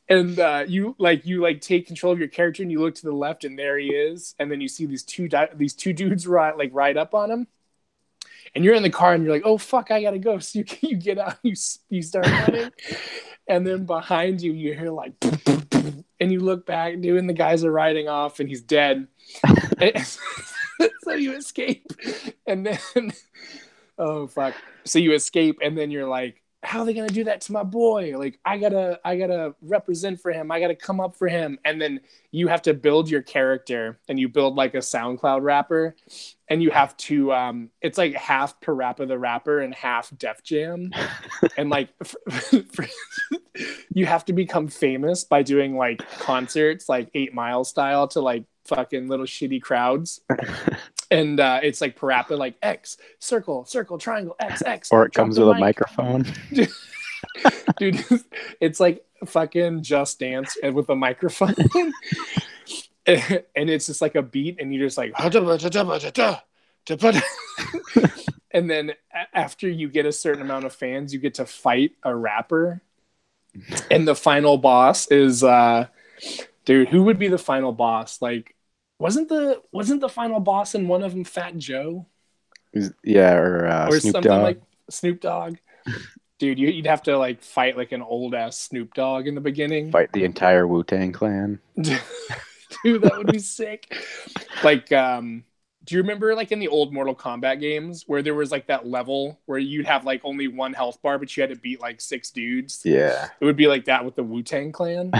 Speaker 2: And you take control of your character and you look to the left and there he is, and then you see these two dudes ride up on him, and you're in the car and you're like, oh fuck, I gotta go. So you get out, you start running, and then behind you hear like, and you look back, dude, and the guys are riding off and he's dead. So you escape, and then oh fuck, so you escape, and then you're like, how are they gonna do that to my boy? Like, I gotta represent for him. I gotta come up for him. And then you have to build your character, and you build like a SoundCloud rapper, and you have to it's like half Parappa the Rapper and half Def Jam, and like you have to become famous by doing like concerts like 8 Mile style to like fucking little shitty crowds. And it's like Parappa, like X, circle, triangle, X, X.
Speaker 1: Or it comes with a microphone.
Speaker 2: Dude, it's like fucking Just Dance with a microphone. And it's just like a beat, and you're just like, and then after you get a certain amount of fans, you get to fight a rapper. And the final boss is, dude, who would be the final boss? Like, wasn't the final boss in one of them Fat Joe?
Speaker 1: Yeah, or Snoop
Speaker 2: something
Speaker 1: Dogg.
Speaker 2: Like Snoop Dogg. Dude, you'd have to like fight like an old ass Snoop Dogg in the beginning.
Speaker 1: Fight the entire Wu-Tang Clan.
Speaker 2: Dude, that would be sick. Like, do you remember like in the old Mortal Kombat games where there was like that level where you'd have like only one health bar, but you had to beat like 6 dudes?
Speaker 1: Yeah.
Speaker 2: It would be like that with the Wu-Tang Clan.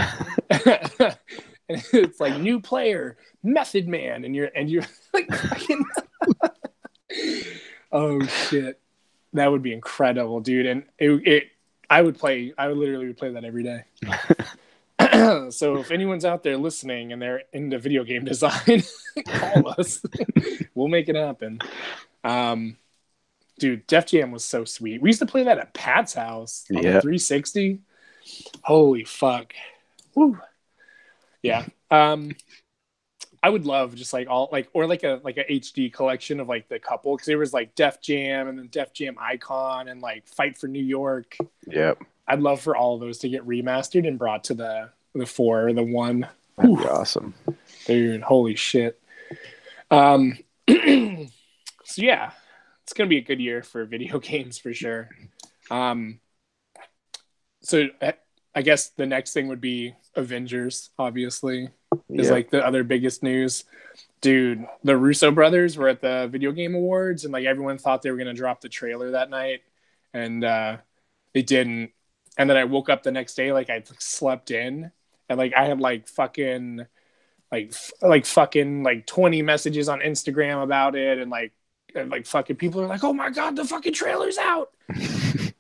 Speaker 2: And it's like new player, Method Man, and you're like fucking oh shit. That would be incredible, dude. And I would literally play that every day. So if anyone's out there listening and they're into video game design, call us. We'll make it happen. Dude, Def Jam was so sweet. We used to play that at Pat's house on the 360. Holy fuck. Woo. Yeah. I would love just like all like, or like a HD collection of like the couple, because there was like Def Jam and then Def Jam Icon and like Fight for New York.
Speaker 1: Yep.
Speaker 2: I'd love for all of those to get remastered and brought to the 4 or the 1.
Speaker 1: That'd be awesome.
Speaker 2: Dude, holy shit. Um, so yeah, it's gonna be a good year for video games for sure. Um, so I guess the next thing would be Avengers. Obviously, is
Speaker 1: Yep.
Speaker 2: like the other biggest news. Dude, the Russo brothers were at the video game awards, and like everyone thought they were gonna drop the trailer that night, and they didn't. And then I woke up the next day, like I slept in, and like I had like fucking like fucking like 20 messages on Instagram about it, and like fucking people are like, oh my god, the fucking trailer's out.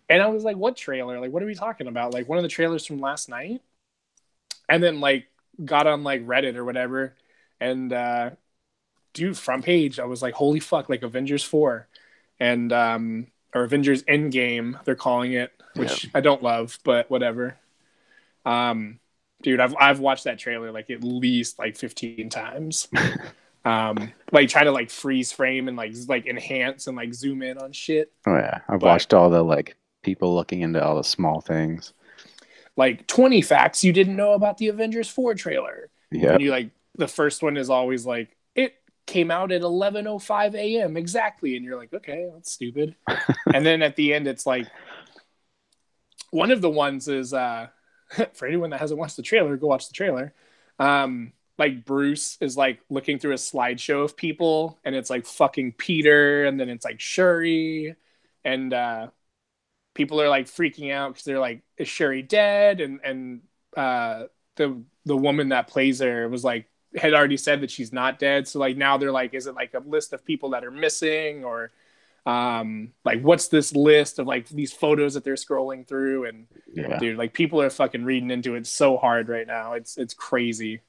Speaker 2: And I was like, what trailer? Like, what are we talking about? Like one of the trailers from last night. And then like got on like Reddit or whatever, and dude, front page, I was like, holy fuck, like Avengers 4 and or Avengers Endgame, they're calling it, which I don't love, but whatever. Dude, I've watched that trailer like at least like 15 times. Like try to like freeze frame and like enhance and like zoom in on shit.
Speaker 1: Oh yeah, I've
Speaker 2: But
Speaker 1: watched all the like people looking into all the small things.
Speaker 2: like 20 facts you didn't know about the Avengers 4 trailer.
Speaker 1: Yeah.
Speaker 2: And you like the first one is always like it came out at 11:05 a.m. exactly, and you're like, okay, that's stupid. And then at the end it's like one of the ones is for anyone that hasn't watched the trailer, go watch the trailer. Like Bruce is like looking through a slideshow of people, and it's like fucking Peter, and then it's like Shuri, and people are like freaking out because they're like, is Shuri dead? And the woman that plays her was like had already said that she's not dead. So like now they're like, is it like a list of people that are missing, or like what's this list of like these photos that they're scrolling through? And
Speaker 1: Yeah.
Speaker 2: dude, like people are fucking reading into it so hard right now. It's crazy.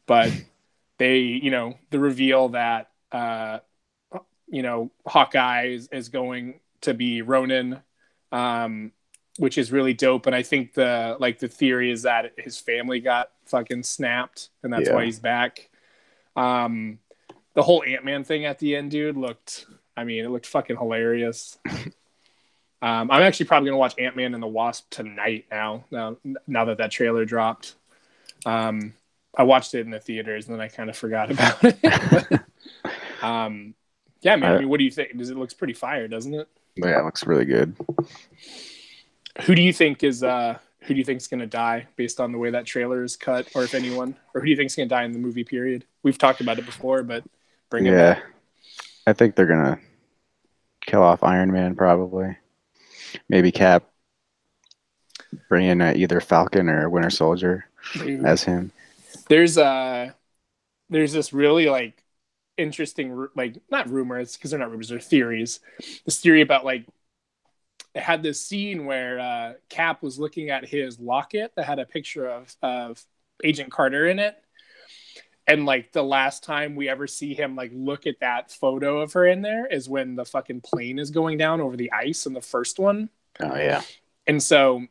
Speaker 2: But they, the reveal that Hawkeye is going to be Ronin, which is really dope. And I think the theory is that his family got fucking snapped, and that's why he's back. The whole Ant-Man thing at the end, dude, it looked fucking hilarious. I'm actually probably gonna watch Ant-Man and the Wasp tonight now that trailer dropped. I watched it in the theaters and then I kind of forgot about it. But, yeah, man. I mean, what do you think? It looks pretty fire, doesn't it?
Speaker 1: Yeah, it looks really good.
Speaker 2: Who do you think is gonna die based on the way that trailer is cut, or if anyone, or who do you think is gonna die in the movie period? We've talked about it before, but bring it back.
Speaker 1: I think they're gonna kill off Iron Man probably. Maybe Cap. Bring in either Falcon or Winter Soldier as him.
Speaker 2: There's this really like interesting like not rumors because they're not rumors, they're theories. This theory about like it had this scene where Cap was looking at his locket that had a picture of Agent Carter in it, and like the last time we ever see him like look at that photo of her in there is when the fucking plane is going down over the ice in the first one.
Speaker 1: Oh yeah.
Speaker 2: And so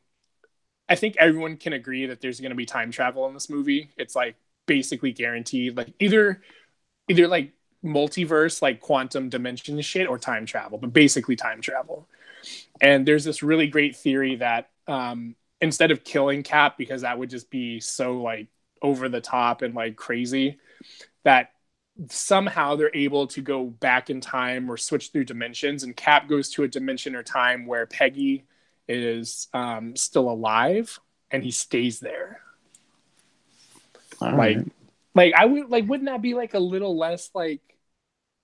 Speaker 2: I think everyone can agree that there's going to be time travel in this movie. It's like basically guaranteed, like either like multiverse, like quantum dimension shit, or time travel, but basically time travel. And there's this really great theory that instead of killing Cap, because that would just be so like over the top and like crazy, that somehow they're able to go back in time or switch through dimensions, and Cap goes to a dimension or time where Peggy is still alive, and he stays there.
Speaker 1: All
Speaker 2: like
Speaker 1: right.
Speaker 2: like I would like, wouldn't that be like a little less like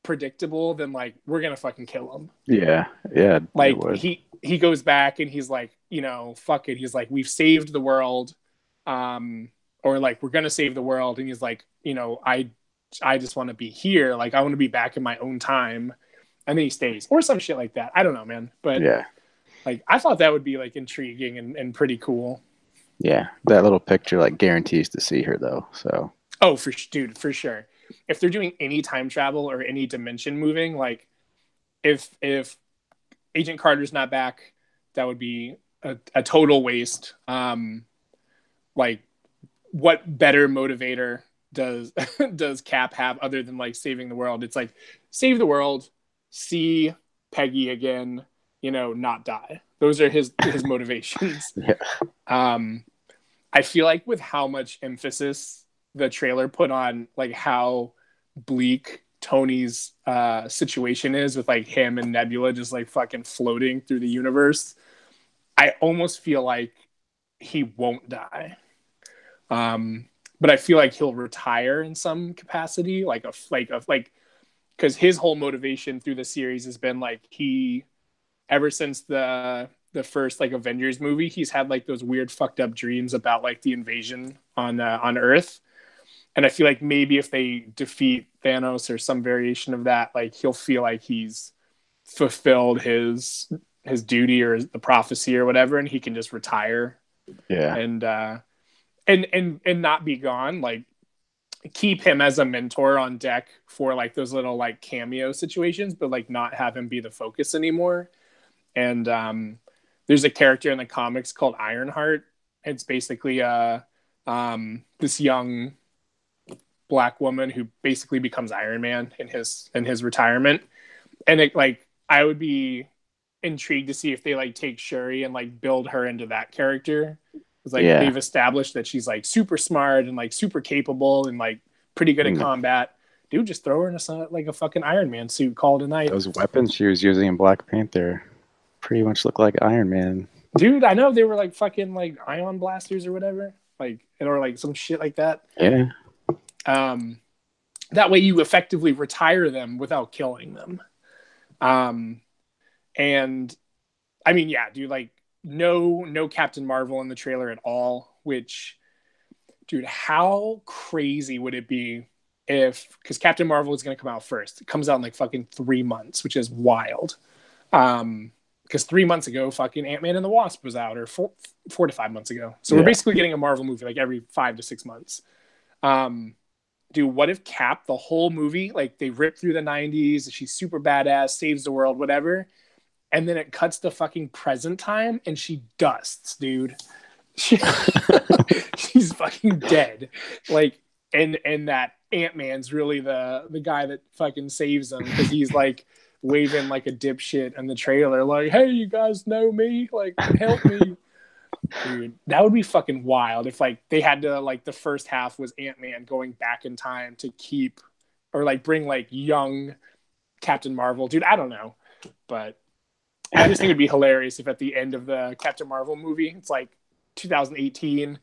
Speaker 2: predictable than like we're gonna fucking kill him?
Speaker 1: Yeah,
Speaker 2: like he goes back and he's like, fuck it, he's like, we've saved the world, or like we're gonna save the world, and he's like, I just want to be here, like I want to be back in my own time, and then he stays, or some shit like that. I don't know, man, but
Speaker 1: yeah,
Speaker 2: like I thought that would be like intriguing and pretty cool.
Speaker 1: Yeah, that little picture like guarantees to see her though. So
Speaker 2: for sure. If they're doing any time travel or any dimension moving, like if Agent Carter's not back, that would be a total waste. Like what better motivator does does Cap have other than like saving the world? It's like save the world, see Peggy again, not die. Those are his motivations.
Speaker 1: yeah,
Speaker 2: I feel like with how much emphasis the trailer put on like how bleak Tony's situation is with like him and Nebula just like fucking floating through the universe, I almost feel like he won't die. But I feel like he'll retire in some capacity, like because his whole motivation through the series has been like he ever since the first like Avengers movie, he's had like those weird fucked up dreams about like the invasion on Earth. And I feel like maybe if they defeat Thanos or some variation of that, like he'll feel like he's fulfilled his duty or the prophecy or whatever, and he can just retire
Speaker 1: Yeah.
Speaker 2: and not be gone. Like keep him as a mentor on deck for like those little like cameo situations, but like not have him be the focus anymore. And there's a character in the comics called Ironheart. It's basically this young black woman who basically becomes Iron Man in his retirement. And it like I would be intrigued to see if they like take Shuri and like build her into that character. It's like they've established that she's like super smart and like super capable and like pretty good at combat. Dude, just throw her in like a fucking Iron Man suit, call it a night.
Speaker 1: Those weapons she was using in Black Panther pretty much look like Iron Man.
Speaker 2: Dude, I know they were like fucking like ion blasters or whatever, like or like some shit like that.
Speaker 1: Yeah.
Speaker 2: That way you effectively retire them without killing them. And I mean, yeah, dude, like no Captain Marvel in the trailer at all, which, dude, how crazy would it be because Captain Marvel is going to come out first. It comes out in like fucking 3 months, which is wild. Because 3 months ago, fucking Ant-Man and the Wasp was out, or 4 to 5 months ago. So we're basically getting a Marvel movie like every 5 to 6 months. Dude, what if Cap, the whole movie, like they rip through the 90s, she's super badass, saves the world, whatever, and then it cuts to fucking present time and she dusts, dude. She's fucking dead. Like, and that Ant-Man's really the guy that fucking saves him because he's like waving like a dipshit in the trailer, like, hey, you guys know me, like help me. Dude, that would be fucking wild if like they had to like the first half was Ant-Man going back in time to keep or like bring like young Captain Marvel. Dude, I don't know, but I just think it'd be hilarious if at the end of the Captain Marvel movie, it's like 2018,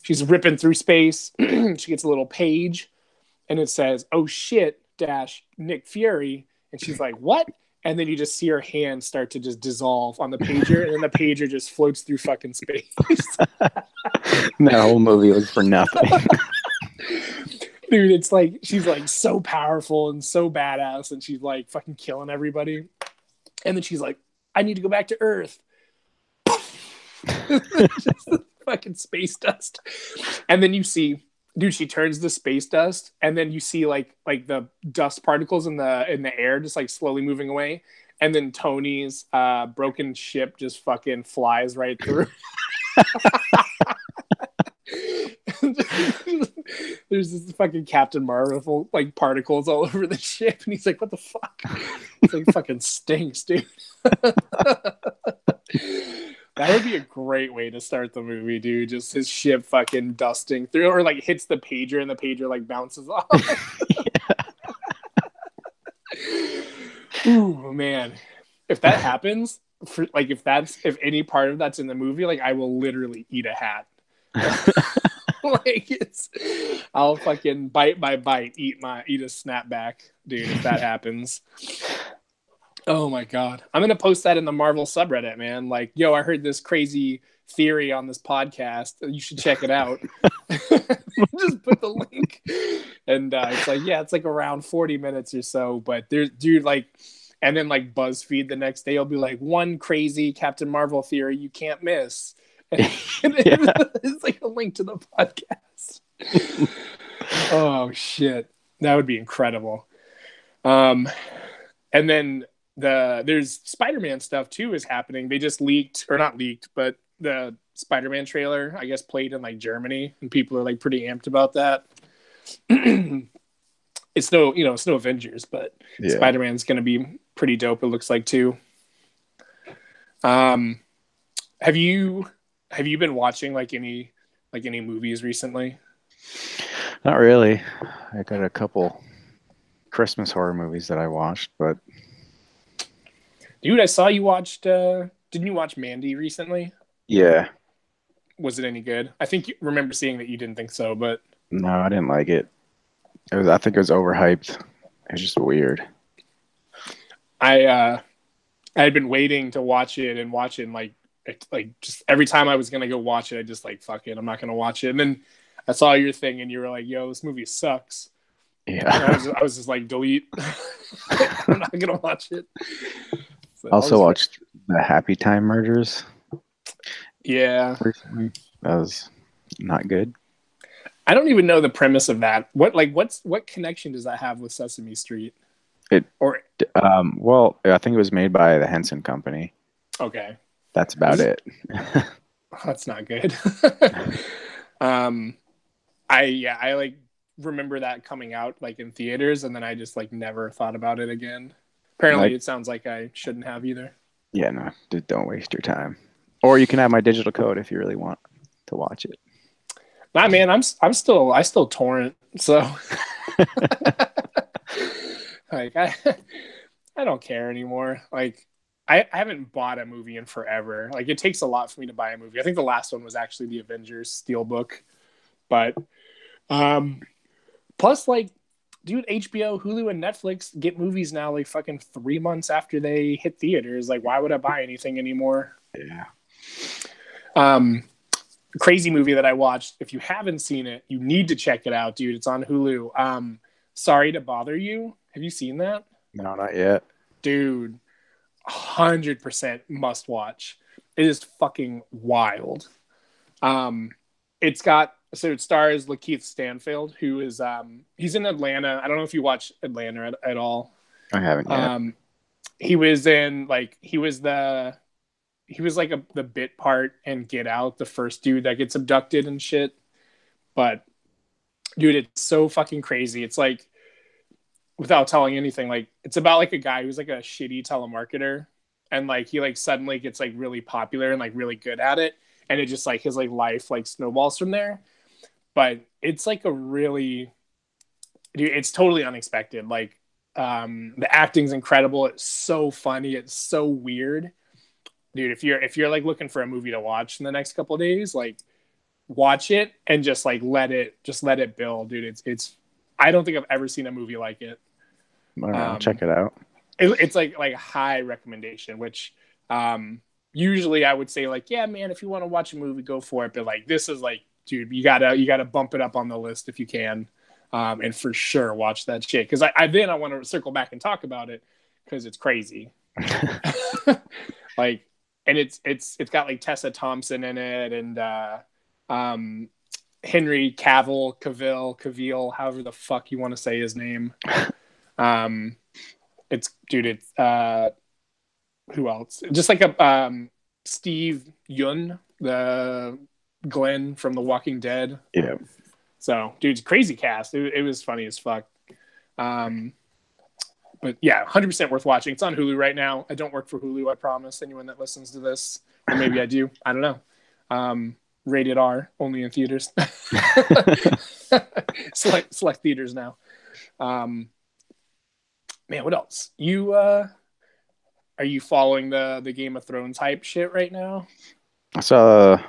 Speaker 2: she's ripping through space, she gets a little page and it says, oh shit, dash Nick Fury, and she's like, what? And then you just see her hand start to just dissolve on the pager, and then the pager just floats through fucking space.
Speaker 1: That whole movie was for nothing.
Speaker 2: Dude, it's like she's like so powerful and so badass, and she's like fucking killing everybody. And then she's like, I need to go back to Earth. Just fucking space dust. And then you see, dude, she turns to space dust, and then you see like the dust particles in the air just like slowly moving away, and then Tony's broken ship just fucking flies right through. There's this fucking Captain Marvel like particles all over the ship, and he's like, what the fuck? It's like fucking stinks, dude. That would be a great way to start the movie, dude. Just his ship fucking dusting through, or like hits the pager and the pager like bounces off. Ooh, man. If that happens, if any part of that's in the movie, like I will literally eat a hat. Like I'll fucking bite by bite eat a snapback, dude, if that happens. Oh my god. I'm gonna post that in the Marvel subreddit, man. Like, yo, I heard this crazy theory on this podcast. You should check it out. Just put the link. And it's like, yeah, it's like around 40 minutes or so. But there's dude, like, and then like BuzzFeed the next day will be like one crazy Captain Marvel theory you can't miss. And it's like a link to the podcast. Oh shit. That would be incredible. And then there's Spider-Man stuff too is happening. They just leaked, or not leaked, but the Spider-Man trailer, I guess, played in like Germany, and people are like pretty amped about that. It's no Avengers, but Spider-Man's gonna be pretty dope, it looks like too. Have you been watching like any movies recently?
Speaker 1: Not really. I got a couple Christmas horror movies that I watched, but
Speaker 2: Dude, I saw you watched. Didn't you watch Mandy recently?
Speaker 1: yeah,
Speaker 2: Was it any good? I think you remember seeing that you didn't think so, but
Speaker 1: no, I didn't like it. I think it was overhyped. It was just weird.
Speaker 2: I I had been waiting to watch it, and like just every time I was gonna go watch it, I just like fuck it, I'm not gonna watch it. And then I saw your thing, and you were like, "Yo, this movie sucks." And
Speaker 1: Yeah.
Speaker 2: I was just like, delete. I'm not gonna watch it. So I'll
Speaker 1: Also
Speaker 2: just
Speaker 1: watched the Happy Time Murders
Speaker 2: yeah.
Speaker 1: recently. That was not good.
Speaker 2: I don't even know the premise of that. What connection does that have with Sesame Street?
Speaker 1: It
Speaker 2: Or
Speaker 1: well, I think it was made by the Henson Company.
Speaker 2: okay,
Speaker 1: That's about it.
Speaker 2: that's not good. um, I like remember that coming out like in theaters, and then I just like never thought about it again. Apparently,
Speaker 1: Like,
Speaker 2: it sounds like I shouldn't have either.
Speaker 1: yeah, no, don't waste your time. Or you can have my digital code if you really want to watch it.
Speaker 2: Nah, man, I still torrent, so like I don't care anymore. Like I haven't bought a movie in forever. Like it takes a lot for me to buy a movie. I think the last one was actually the Avengers Steelbook, but um, plus like, dude, HBO, Hulu, and Netflix get movies now like fucking 3 months after they hit theaters. Like, why would I buy anything anymore?
Speaker 1: Yeah.
Speaker 2: Um, Crazy movie that I watched. If you haven't seen it, you need to check it out, dude. It's on Hulu. Sorry to Bother You. Have you seen that?
Speaker 1: No, not yet.
Speaker 2: Dude, 100% must watch. It is fucking wild. Um, it's got so it stars Lakeith Stanfield, who is he's in Atlanta. I don't know if you watch Atlanta at all.
Speaker 1: I haven't yet.
Speaker 2: He was in like he was like the bit part in Get Out, the first dude that gets abducted and shit. But dude, it's so fucking crazy. It's like without telling anything, like it's about like a guy who's like a shitty telemarketer, and like he like suddenly gets like really popular and like really good at it, and it just like his like life like snowballs from there. But it's like a really, dude, it's totally unexpected. Like the acting's incredible. It's so funny. It's so weird, dude. If you're like looking for a movie to watch in the next couple of days, like watch it and just like let it build, dude. It's I don't think I've ever seen a movie like it.
Speaker 1: All right, I'll check it out.
Speaker 2: It's like a high recommendation, which usually I would say like, yeah, man, if you want to watch a movie, go for it. But like this is like, dude, you gotta bump it up on the list if you can, and for sure watch that shit because I want to circle back and talk about it because it's crazy. Like, and it's got like Tessa Thompson in it and Henry Cavill, however the fuck you want to say his name. It's dude, it's who else? Just like a Steve Yeun, the Glenn from The Walking Dead.
Speaker 1: Yeah.
Speaker 2: So, dude's crazy cast. It was funny as fuck. But yeah, 100% worth watching. It's on Hulu right now. I don't work for Hulu, I promise. Anyone that listens to this, or maybe I do. I don't know. Rated R, only in theaters. select theaters now. Man, what else? You are you following the Game of Thrones hype shit right now?
Speaker 1: So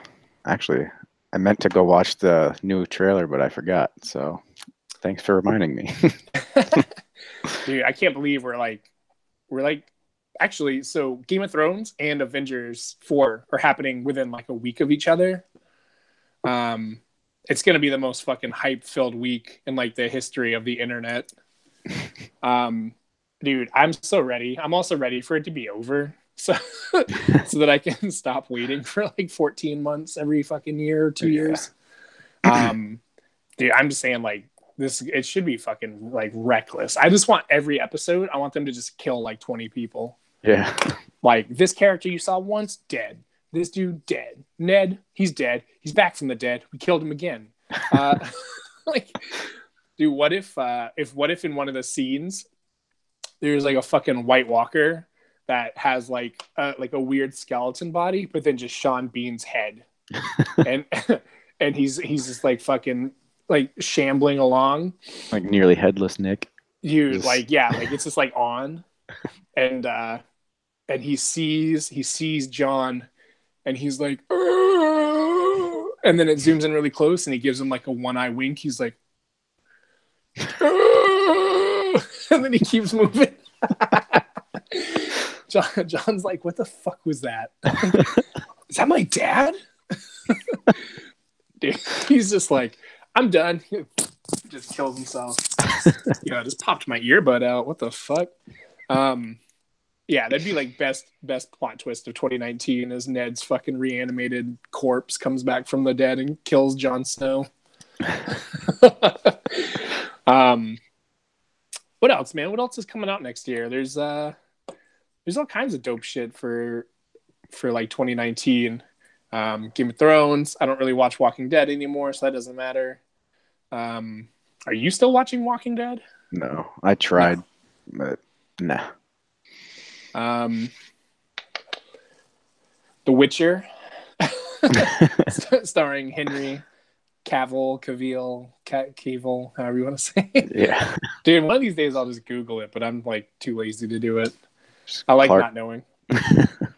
Speaker 1: actually, I meant to go watch the new trailer, but I forgot. So thanks for reminding me.
Speaker 2: Dude, I can't believe we're like actually, so Game of Thrones and Avengers 4 are happening within like a week of each other. It's gonna be the most fucking hype filled week in like the history of the internet. Dude, I'm so ready. I'm also ready for it to be over. So so that I can stop waiting for like 14 months every fucking year or 2 years. Dude, I'm just saying like this it should be fucking like reckless. I just want every episode, I want them to just kill like 20 people.
Speaker 1: Yeah.
Speaker 2: Like this character you saw once, dead. This dude, dead. Ned, he's dead. He's back from the dead. We killed him again. Like, dude, what if in one of the scenes there's like a fucking White Walker that has like a weird skeleton body, but then just Sean Bean's head, and and he's just like fucking like shambling along.
Speaker 1: Like nearly headless Nick.
Speaker 2: Dude,
Speaker 1: Just...
Speaker 2: like yeah, like it's just like on, and he sees John, and he's like, "Arr!" And then it zooms in really close, and he gives him like a one eye wink. He's like, "Arr!" And then he keeps moving. John's like, what the fuck was that? Is that my dad? Dude, he's just like, I'm done. He just kills himself. Yeah, I just popped my earbud out. What the fuck? Yeah, that'd be like best plot twist of 2019 is Ned's fucking reanimated corpse comes back from the dead and kills Jon Snow. What else, man? What else is coming out next year? There's all kinds of dope shit for like 2019. Game of Thrones. I don't really watch Walking Dead anymore, so that doesn't matter. Are you still watching Walking Dead?
Speaker 1: No, I tried, but nah.
Speaker 2: The Witcher, starring Henry Cavill, however you want to say it.
Speaker 1: Yeah.
Speaker 2: Dude, one of these days I'll just Google it, but I'm like too lazy to do it. I like not knowing.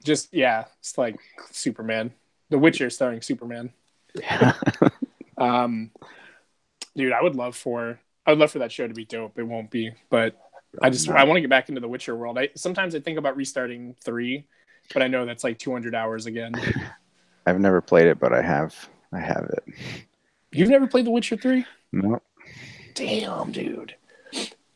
Speaker 2: Just, yeah, it's like Superman. The Witcher starring Superman.
Speaker 1: Yeah.
Speaker 2: Dude, I would love for that show to be dope. It won't be, but I want to get back into the Witcher world. Sometimes I think about restarting 3, but I know that's like 200 hours again.
Speaker 1: I've never played it, but I have it.
Speaker 2: You've never played The Witcher 3?
Speaker 1: No.
Speaker 2: Damn, dude.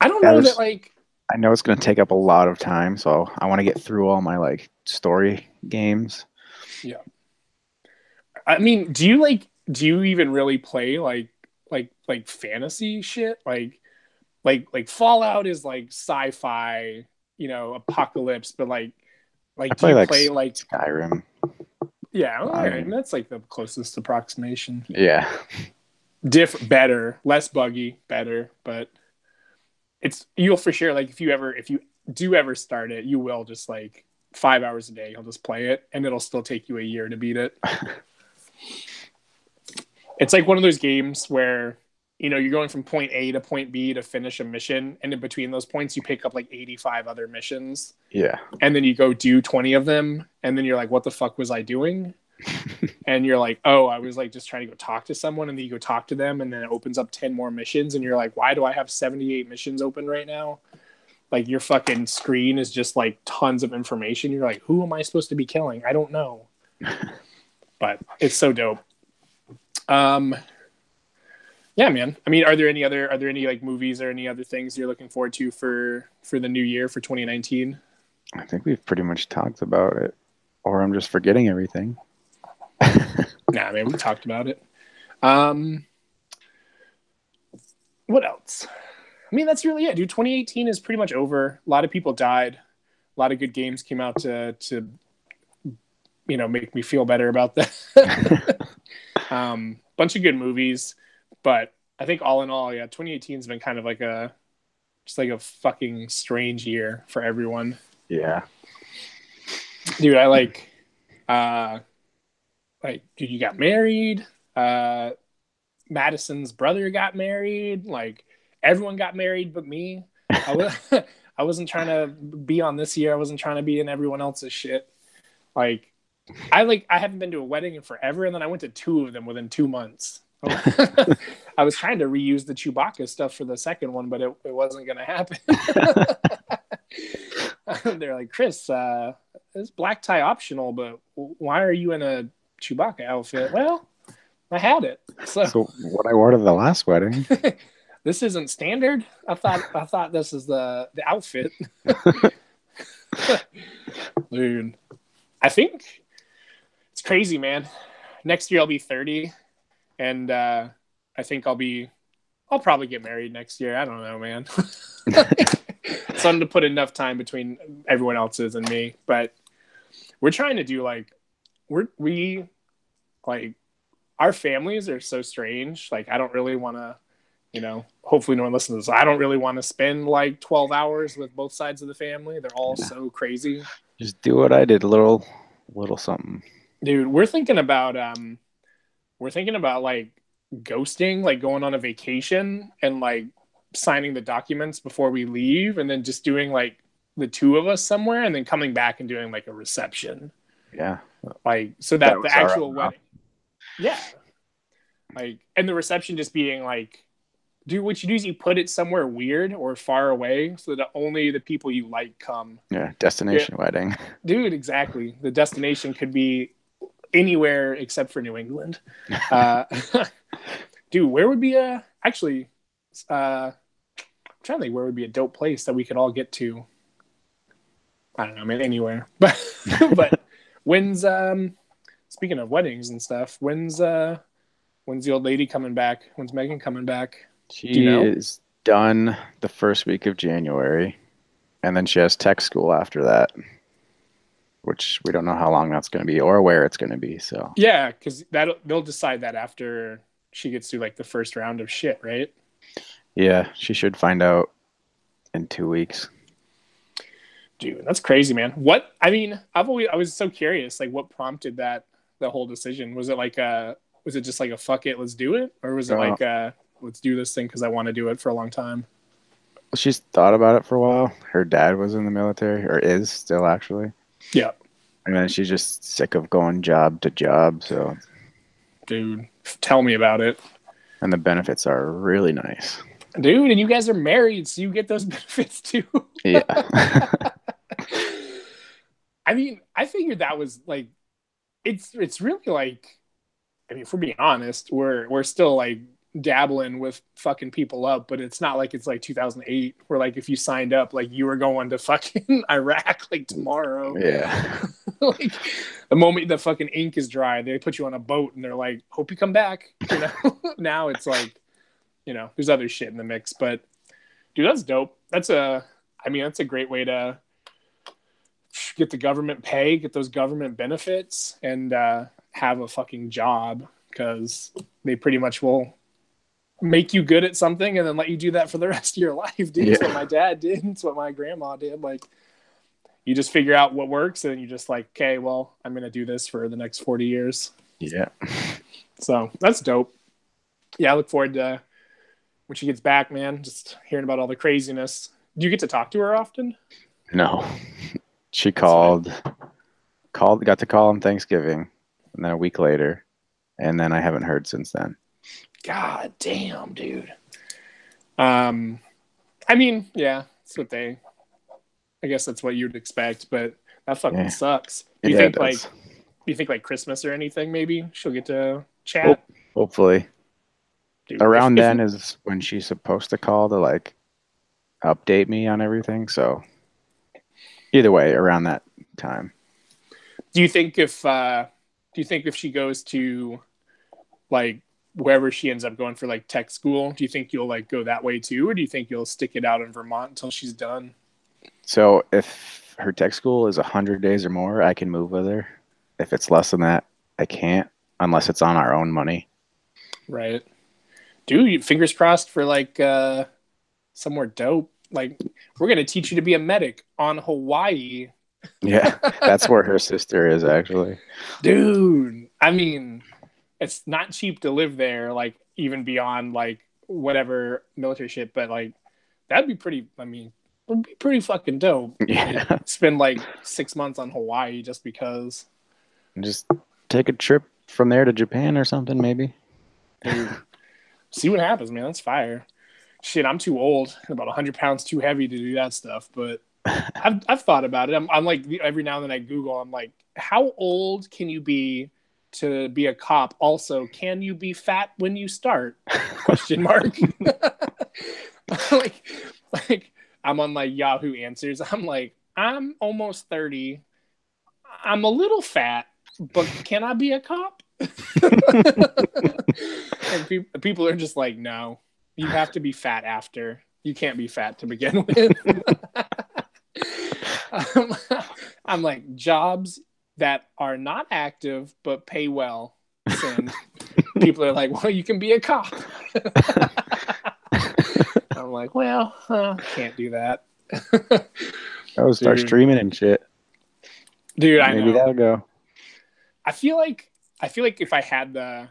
Speaker 2: I don't know that like.
Speaker 1: I know it's going to take up a lot of time, so I want to get through all my like story games.
Speaker 2: Yeah. I mean, do you even really play like fantasy shit? Like Fallout is like sci-fi, apocalypse, but like do you play like
Speaker 1: Skyrim?
Speaker 2: Yeah, all right. And that's like the closest approximation.
Speaker 1: Yeah.
Speaker 2: Better, less buggy, better, but you'll for sure like if you do ever start it, you will just like 5 hours a day, you'll just play it and it'll still take you a year to beat it. It's like one of those games where you're going from point A to point B to finish a mission, and in between those points you pick up like 85 other missions.
Speaker 1: Yeah.
Speaker 2: And then you go do 20 of them, and then you're like, what the fuck was I doing? And you're like, oh, I was like just trying to go talk to someone, and then you go talk to them, and then it opens up 10 more missions, and you're like, why do I have 78 missions open right now? Like your fucking screen is just like tons of information. You're like, who am I supposed to be killing? I don't know. But it's so dope. Yeah, man. I mean, are there any like movies or any other things you're looking forward to for the new year for 2019?
Speaker 1: I think we've pretty much talked about it, or I'm just forgetting everything.
Speaker 2: Nah, man, we talked about it. What else? I mean, that's really it, dude. 2018 is pretty much over. A lot of people died. A lot of good games came out to make me feel better about that. Bunch of good movies, but I think all in all, yeah, 2018 has been kind of like a fucking strange year for everyone.
Speaker 1: Yeah.
Speaker 2: Dude, I dude, you got married. Madison's brother got married. Like everyone got married but me. I wasn't trying to be on this year. I wasn't trying to be in everyone else's shit. Like I haven't been to a wedding in forever, and then I went to 2 of them within 2 months. I was trying to reuse the Chewbacca stuff for the second one, but it wasn't going to happen. They're like, Chris, it's black tie optional, but why are you in a Chewbacca outfit? Well, I had it. So
Speaker 1: what I wore to the last wedding.
Speaker 2: This isn't standard. I thought this is the outfit. Dude, I think it's crazy, man. Next year I'll be 30, and I think I'll probably get married next year. I don't know, man. Something to put enough time between everyone else's and me, but we're trying to do like our families are so strange. Like I don't really want to, hopefully no one listens to this. I don't really want to spend like 12 hours with both sides of the family. They're all so crazy. Just
Speaker 1: do what I did, a little something.
Speaker 2: Dude, we're thinking about like ghosting, like going on a vacation and like signing the documents before we leave, and then just doing like the two of us somewhere, and then coming back and doing like a reception.
Speaker 1: Yeah,
Speaker 2: Like so
Speaker 1: that
Speaker 2: that the
Speaker 1: was our
Speaker 2: actual
Speaker 1: own
Speaker 2: wedding. Yeah. Like, and the reception just being like, dude, what you do is you put it somewhere weird or far away so that only the people you like come.
Speaker 1: Yeah,
Speaker 2: Yeah,
Speaker 1: destination wedding.
Speaker 2: dude, exactly. The destination could be anywhere except for New England. Uh, dude, where would be a actually? I'm trying to think where would be a dope place that we could all get to. I don't know, man, anywhere. But when's speaking of weddings and stuff, when's the old lady coming back? When's Megan coming back? Do you
Speaker 1: She
Speaker 2: know?
Speaker 1: is done the first week of January, and then she has tech school after that, which we don't know how long that's going to be or where it's going to be. So
Speaker 2: Yeah, because that they'll decide that after she gets through like the first round of shit, right?
Speaker 1: yeah, she should find out in 2 weeks.
Speaker 2: Dude, that's crazy, man. What I mean, I was so curious, like what prompted the whole decision? Was it like was it just like a fuck it, let's do it? Or was it
Speaker 1: Uh,
Speaker 2: like let's do this thing because I want to do it for a long time?
Speaker 1: she's thought about it for a while. Her dad was in the military, or is still actually.
Speaker 2: Yeah.
Speaker 1: And then she's just sick of going job to job. So,
Speaker 2: Dude, tell me about it.
Speaker 1: and the benefits are really nice.
Speaker 2: Dude, and you guys are married, so you get those benefits too.
Speaker 1: Yeah.
Speaker 2: I mean, I figured that was like it's really like I mean, if we're being honest, we're still like dabbling with fucking people up, but it's not like it's like 2008 where like if you signed up like you were going to fucking Iraq like tomorrow.
Speaker 1: Yeah.
Speaker 2: Like the moment the fucking ink is dry, they put you on a boat and they're like, "Hope you come back." You know. Now it's like, there's other shit in the mix, but dude, that's dope. I mean, that's a great way to get the government pay, get those government benefits, and have a fucking job because they pretty much will make you good at something and then let you do that for the rest of your life, dude.
Speaker 1: Yeah.
Speaker 2: It's what my dad did. It's what my grandma did. Like, you just figure out what works and you just like, okay, well, I'm going to do this for the next 40 years.
Speaker 1: Yeah.
Speaker 2: So that's dope. Yeah, I look forward to when she gets back, man, just hearing about all the craziness. Do you get to talk to her often?
Speaker 1: No. She
Speaker 2: That's fine.
Speaker 1: got to call on Thanksgiving, and then a week later, and then I haven't heard since then.
Speaker 2: God damn, dude. I mean, yeah, I guess that's what you'd expect, but that fucking
Speaker 1: Yeah.
Speaker 2: sucks.
Speaker 1: Yeah, it does.
Speaker 2: Do you think like Christmas or anything, maybe she'll get to chat?
Speaker 1: Hope, hopefully.
Speaker 2: Dude,
Speaker 1: Around then is when she's supposed to call to like update me on everything. So either way, around that time.
Speaker 2: do you think if she goes to like wherever she ends up going for like tech school, do you think you'll like go that way too, or do you think you'll stick it out in Vermont until she's done?
Speaker 1: So if her tech school is 100 days or more, I can move with her. If it's less than that, I can't unless it's on our own money.
Speaker 2: Right. Dude, fingers crossed for like somewhere dope. Like we're gonna teach you to be a medic on Hawaii.
Speaker 1: Yeah, that's where her sister is actually.
Speaker 2: Dude, I mean, it's not cheap to live there, like even beyond like whatever military shit, but like that'd be pretty, I mean, it would be pretty fucking dope. Like
Speaker 1: Yeah,
Speaker 2: spend like 6 months on Hawaii just because.
Speaker 1: just take a trip from there to Japan or something, maybe.
Speaker 2: Dude, see what happens, man. That's fire. Shit, I'm too old, about 100 pounds too heavy to do that stuff, but I've thought about it. I'm like every now and then I Google. I'm like, how old can you be to be a cop? Also, can you be fat when you start? Question mark. like, like I'm on like Yahoo Answers. I'm like, I'm almost 30. I'm a little fat, but can I be a cop? And people are just like, no, you have to be fat after. You can't be fat to begin with. um, I'm like, jobs that are not active but pay well. Send. People are like, well, you can be a cop. I'm like, well, can't do that.
Speaker 1: Oh, start streaming and shit.
Speaker 2: Dude, I
Speaker 1: Maybe
Speaker 2: know.
Speaker 1: that'll go.
Speaker 2: I feel like if I had the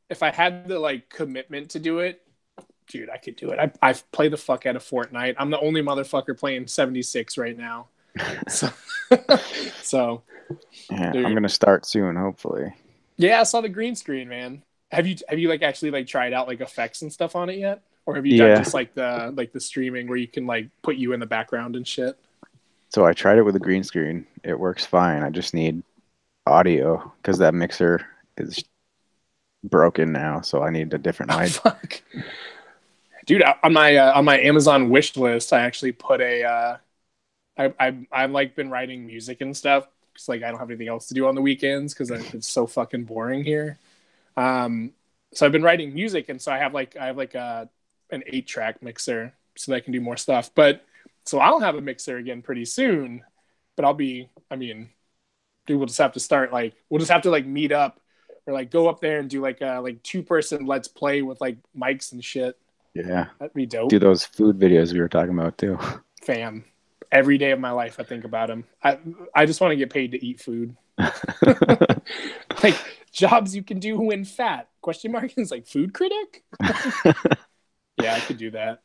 Speaker 2: if I had the like commitment to do it, dude, I could do it. I play the fuck out of Fortnite. I'm the only motherfucker playing 76 right now. So, so
Speaker 1: Yeah, I'm
Speaker 2: dude.
Speaker 1: gonna start soon, hopefully.
Speaker 2: Yeah, I saw the green screen, man. Have you like actually like tried out like effects and stuff on it yet? Or have you done
Speaker 1: Yeah.
Speaker 2: just like the streaming where you can like put you in the background and shit?
Speaker 1: So I tried it with a green screen. It works fine. I just need audio because that mixer is broken now, so I need a different
Speaker 2: Oh
Speaker 1: mic.
Speaker 2: fuck. Dude, on my Amazon wish list, I actually put I've like been writing music and stuff because like I don't have anything else to do on the weekends because it's so fucking boring here. So I've been writing music, and so I have like an 8-track mixer so that I can do more stuff. But so I'll have a mixer again pretty soon. But I mean, dude, we'll just have to like meet up or like go up there and do like a like 2-person let's play with like mics and shit.
Speaker 1: Yeah.
Speaker 2: That'd be dope.
Speaker 1: Do those food videos we were talking about too.
Speaker 2: Fam. Every day of my life I think about them. I just want to get paid to eat food. Like jobs you can do when fat? Question mark is like food critic. Yeah, I could do that.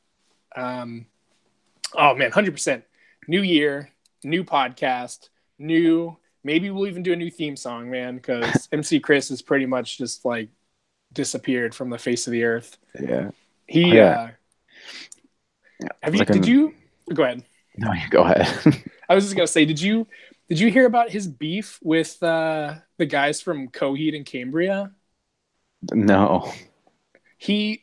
Speaker 2: Oh man, 100%. New year, new podcast, new. Maybe we'll even do a new theme song, man, because MC Chris is pretty much just like disappeared from the face of the earth.
Speaker 1: Yeah.
Speaker 2: He
Speaker 1: Yeah.
Speaker 2: have you did you go ahead.
Speaker 1: No, you go ahead.
Speaker 2: I was just gonna say, did you hear about his beef with the guys from Coheed and Cambria?
Speaker 1: No.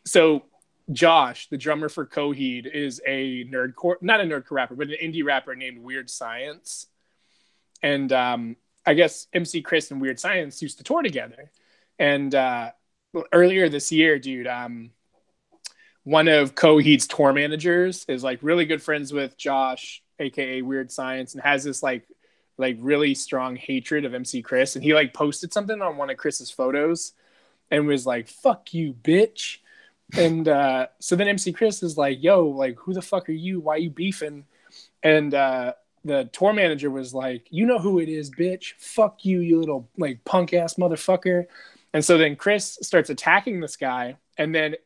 Speaker 2: So Josh, the drummer for Coheed, is not a nerdcore rapper, but an indie rapper named Weird Science. And I guess MC Chris and Weird Science used to tour together. And earlier this year, dude, one of Coheed's tour managers is like really good friends with Josh, aka Weird Science, and has this like really strong hatred of MC Chris. And he like posted something on one of Chris's photos and was like, "Fuck you, bitch." And so then MC Chris is like, "Yo, like, who the fuck are you? Why you beefing?" And the tour manager was like, "You know who it is, bitch. Fuck you, you little like punk ass motherfucker." And so then Chris starts attacking this guy, and then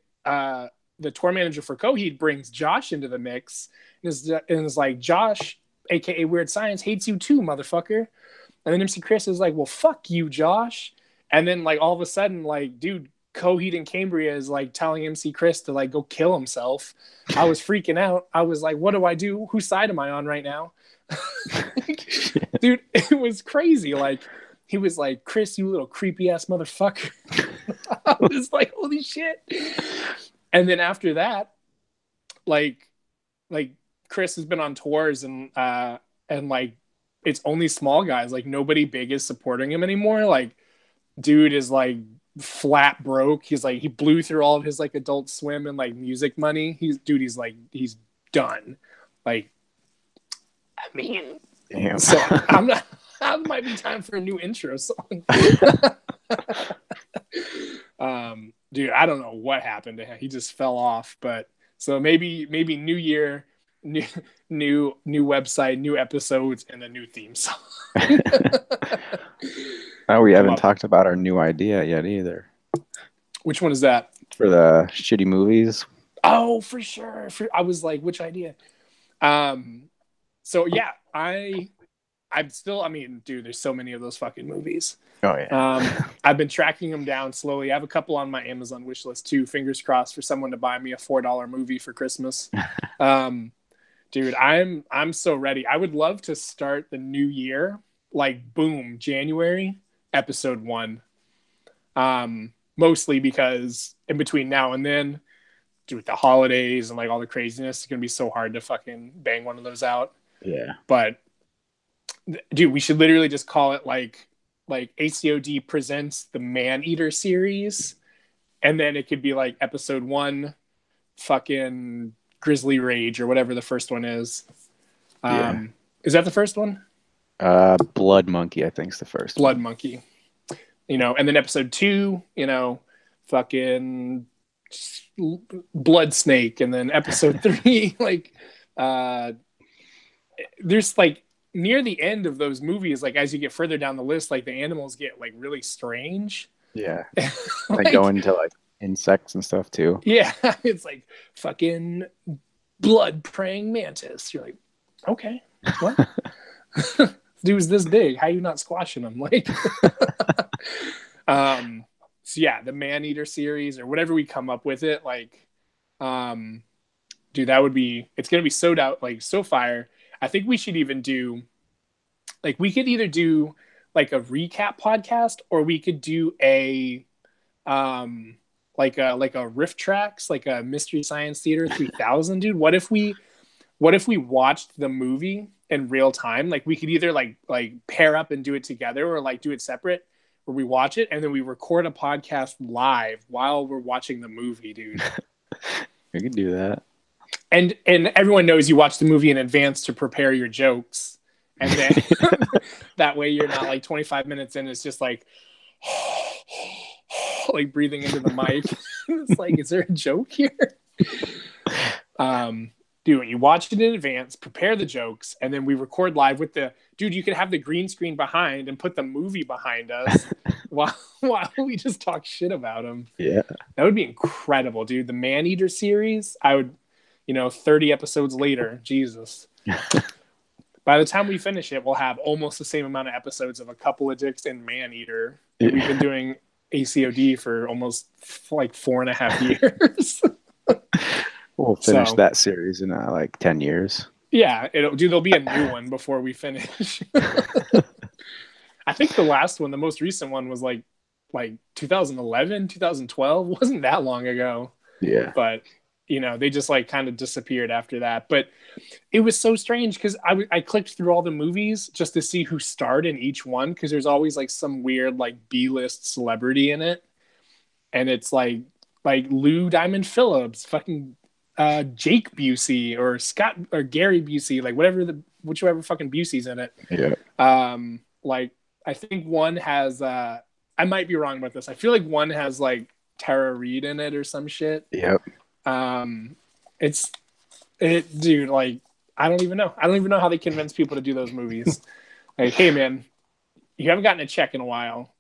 Speaker 2: the tour manager for Coheed brings Josh into the mix and is like, "Josh, aka Weird Science, hates you too, motherfucker." And then MC Chris is like, "Well, fuck you, Josh." And then like all of a sudden, like, dude, Coheed and Cambria is like telling MC Chris to like go kill himself. I was freaking out. I was like, what do I do? Whose side am I on right now? Dude, it was crazy. Like, he was like, "Chris, you little creepy ass motherfucker." I was like, holy shit. And then after that, like Chris has been on tours and like it's only small guys. Like nobody big is supporting him anymore. Like, dude is like flat broke. He's like, he blew through all of his like Adult Swim and like music money. He's done. Like, I mean,
Speaker 1: Damn.
Speaker 2: so I'm not. That might be time for a new intro song. Dude, I don't know what happened to him. He just fell off. But so maybe new year, new website, new episodes, and a new theme song.
Speaker 1: Oh, we haven't talked about our new idea yet either.
Speaker 2: Which one is that?
Speaker 1: For the shitty movies.
Speaker 2: Oh, for sure. I was like, which idea? So yeah, I'm still, I mean, dude, there's so many of those fucking movies.
Speaker 1: Oh yeah.
Speaker 2: I've been tracking them down slowly. I have a couple on my Amazon wish list too. Fingers crossed for someone to buy me a $4 movie for Christmas. Dude, I'm so ready. I would love to start the new year like boom, January, episode 1. Mostly because in between now and then, dude, with the holidays and like all the craziness, it's gonna be so hard to fucking bang one of those out.
Speaker 1: Yeah.
Speaker 2: But dude, we should literally just call it like ACOD presents the Man-Eater series, and then it could be like episode 1, fucking Grizzly Rage or whatever the first one is. Is that the first one?
Speaker 1: Blood Monkey, I think, is the first.
Speaker 2: Blood Monkey. You know, and then episode 2, you know, fucking Blood Snake, and then episode 3, like, there's like near the end of those movies, like as you get further down the list, like the animals get like really strange.
Speaker 1: Yeah.
Speaker 2: Like,
Speaker 1: Like go into like insects and stuff too.
Speaker 2: yeah, it's like fucking blood praying mantis. You're like, okay, what? Dude was this big. How are you not squashing him? Like, so yeah, the man-eater series or whatever we come up with it, like, dude, that would be, it's gonna be so out, like so fire. I think we should even do, like, we could either do like a recap podcast or we could do a like a riff tracks, like a Mystery Science Theater 3000. Dude, what if we watched the movie in real time? Like, we could either like pair up and do it together, or like do it separate, where we watch it and then we record a podcast live while we're watching the movie, dude.
Speaker 1: We could do that.
Speaker 2: And everyone knows you watch the movie in advance to prepare your jokes, and then that way you're not like 25 minutes in, it's just like like breathing into the mic. It's like, is there a joke here? Dude, you watch it in advance, prepare the jokes, and then we record live with the dude. You could have the green screen behind and put the movie behind us while we just talk shit about them.
Speaker 1: Yeah,
Speaker 2: that would be incredible, dude. The Man-Eater series, I would, 30 episodes later, Jesus. By the time we finish it, we'll have almost the same amount of episodes of A Couple of Dicks and Man-Eater. Yeah. We've been doing ACOD for almost like 4.5 years.
Speaker 1: We'll finish that series in like 10 years.
Speaker 2: Yeah, there'll be a new one before we finish. I think the last one, the most recent one, was like 2011, 2012. It wasn't that long ago.
Speaker 1: Yeah.
Speaker 2: But they just like kind of disappeared after that. But it was so strange because I clicked through all the movies just to see who starred in each one, because there's always like some weird like B-list celebrity in it, and it's like Lou Diamond Phillips, fucking Jake Busey, or Scott or Gary Busey, like whichever fucking Busey's in it.
Speaker 1: Yeah.
Speaker 2: Like I think one has I might be wrong about this. I feel like one has like Tara Reid in it or some shit.
Speaker 1: Yep.
Speaker 2: Dude, like, I don't even know how they convince people to do those movies. Like, hey man, you haven't gotten a check in a while,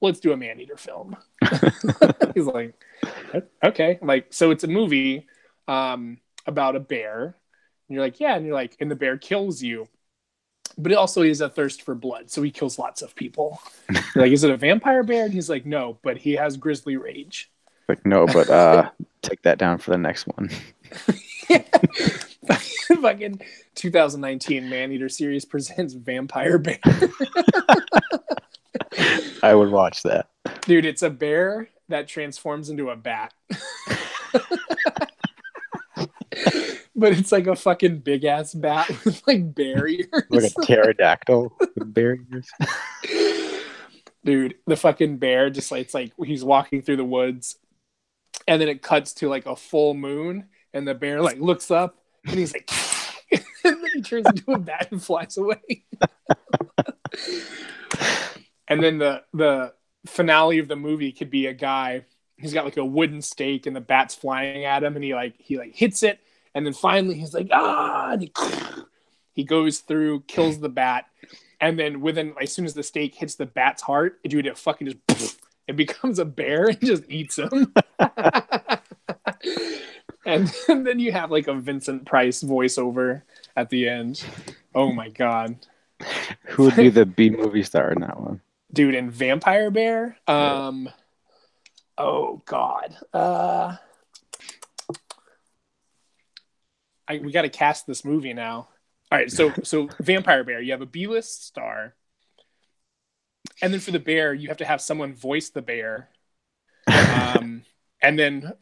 Speaker 2: let's do a Man-Eater film. He's like, okay. Like, so it's a movie about a bear, and you're like, yeah, and you're like, and the bear kills you, but it also is a thirst for blood, so he kills lots of people. You're like, is it a vampire bear? And he's like, no, but he has grizzly rage.
Speaker 1: Like, no, but take that down for the next one.
Speaker 2: Fucking 2019 Man-Eater series presents Vampire Bear.
Speaker 1: I would watch that.
Speaker 2: Dude, it's a bear that transforms into a bat. But it's like a fucking big ass bat with like bear ears.
Speaker 1: Like a pterodactyl with bear ears.
Speaker 2: Dude, the fucking bear just like, it's like he's walking through the woods, and then it cuts to like a full moon, and the bear like looks up and he's like and then he turns into a bat and flies away. And then the finale of the movie could be a guy, he's got like a wooden stake and the bat's flying at him, and he hits it, and then finally he's like, and he goes through, kills the bat, and then as soon as the stake hits the bat's heart, dude, it fucking just it becomes a bear and just eats him. And then you have like a Vincent Price voiceover at the end. Oh my god.
Speaker 1: Who would be the B movie star in that one?
Speaker 2: Dude, in Vampire Bear? Oh god. We got to cast this movie now. All right, so Vampire Bear, you have a B-list star. And then for the bear, you have to have someone voice the bear. And then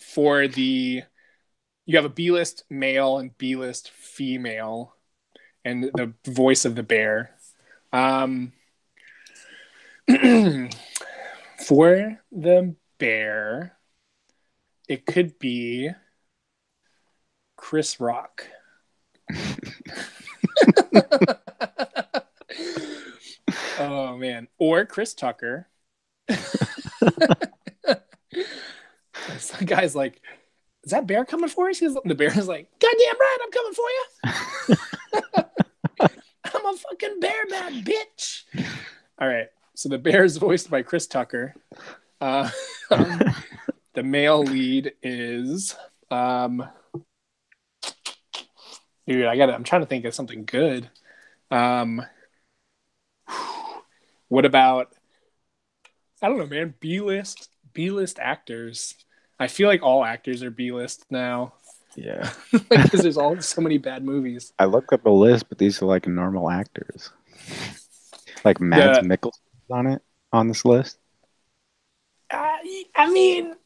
Speaker 2: you have a B-list male and B-list female, and the voice of the bear. For the bear, it could be Chris Rock. Oh man, or Chris Tucker. Some guy's like, is that bear coming for us? The bear is like, goddamn right, I'm coming for you. I'm a fucking bear man, bitch. All right, so the bear is voiced by Chris Tucker. Uh, the male lead is, dude, I'm trying to think of something good. Um, what about, I don't know, man, B-list actors. I feel like all actors are B-list now.
Speaker 1: Yeah.
Speaker 2: Like, because there's so many bad movies.
Speaker 1: I looked up a list, but these are like normal actors. Like Mads
Speaker 2: The
Speaker 1: Mikkelsen on this list.
Speaker 2: I mean,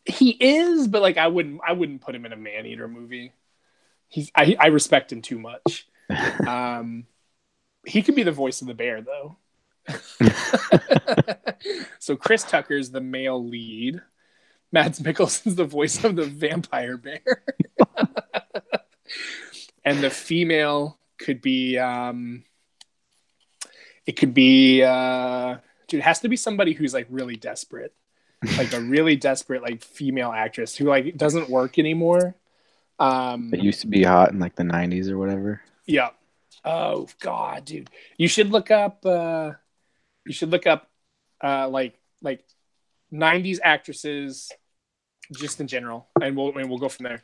Speaker 2: he is, but like I wouldn't put him in a Man-Eater movie. I respect him too much. He could be the voice of the bear though. So Chris Tucker's the male lead. Mads Mikkelsen's the voice of the vampire bear. And the female could be it could be dude, it has to be somebody who's like really desperate. Like a really desperate like female actress who like doesn't work anymore.
Speaker 1: It used to be hot in like the 90s or whatever.
Speaker 2: Yeah. Oh god, dude. You should look up like 90s actresses just in general, and we'll go from there.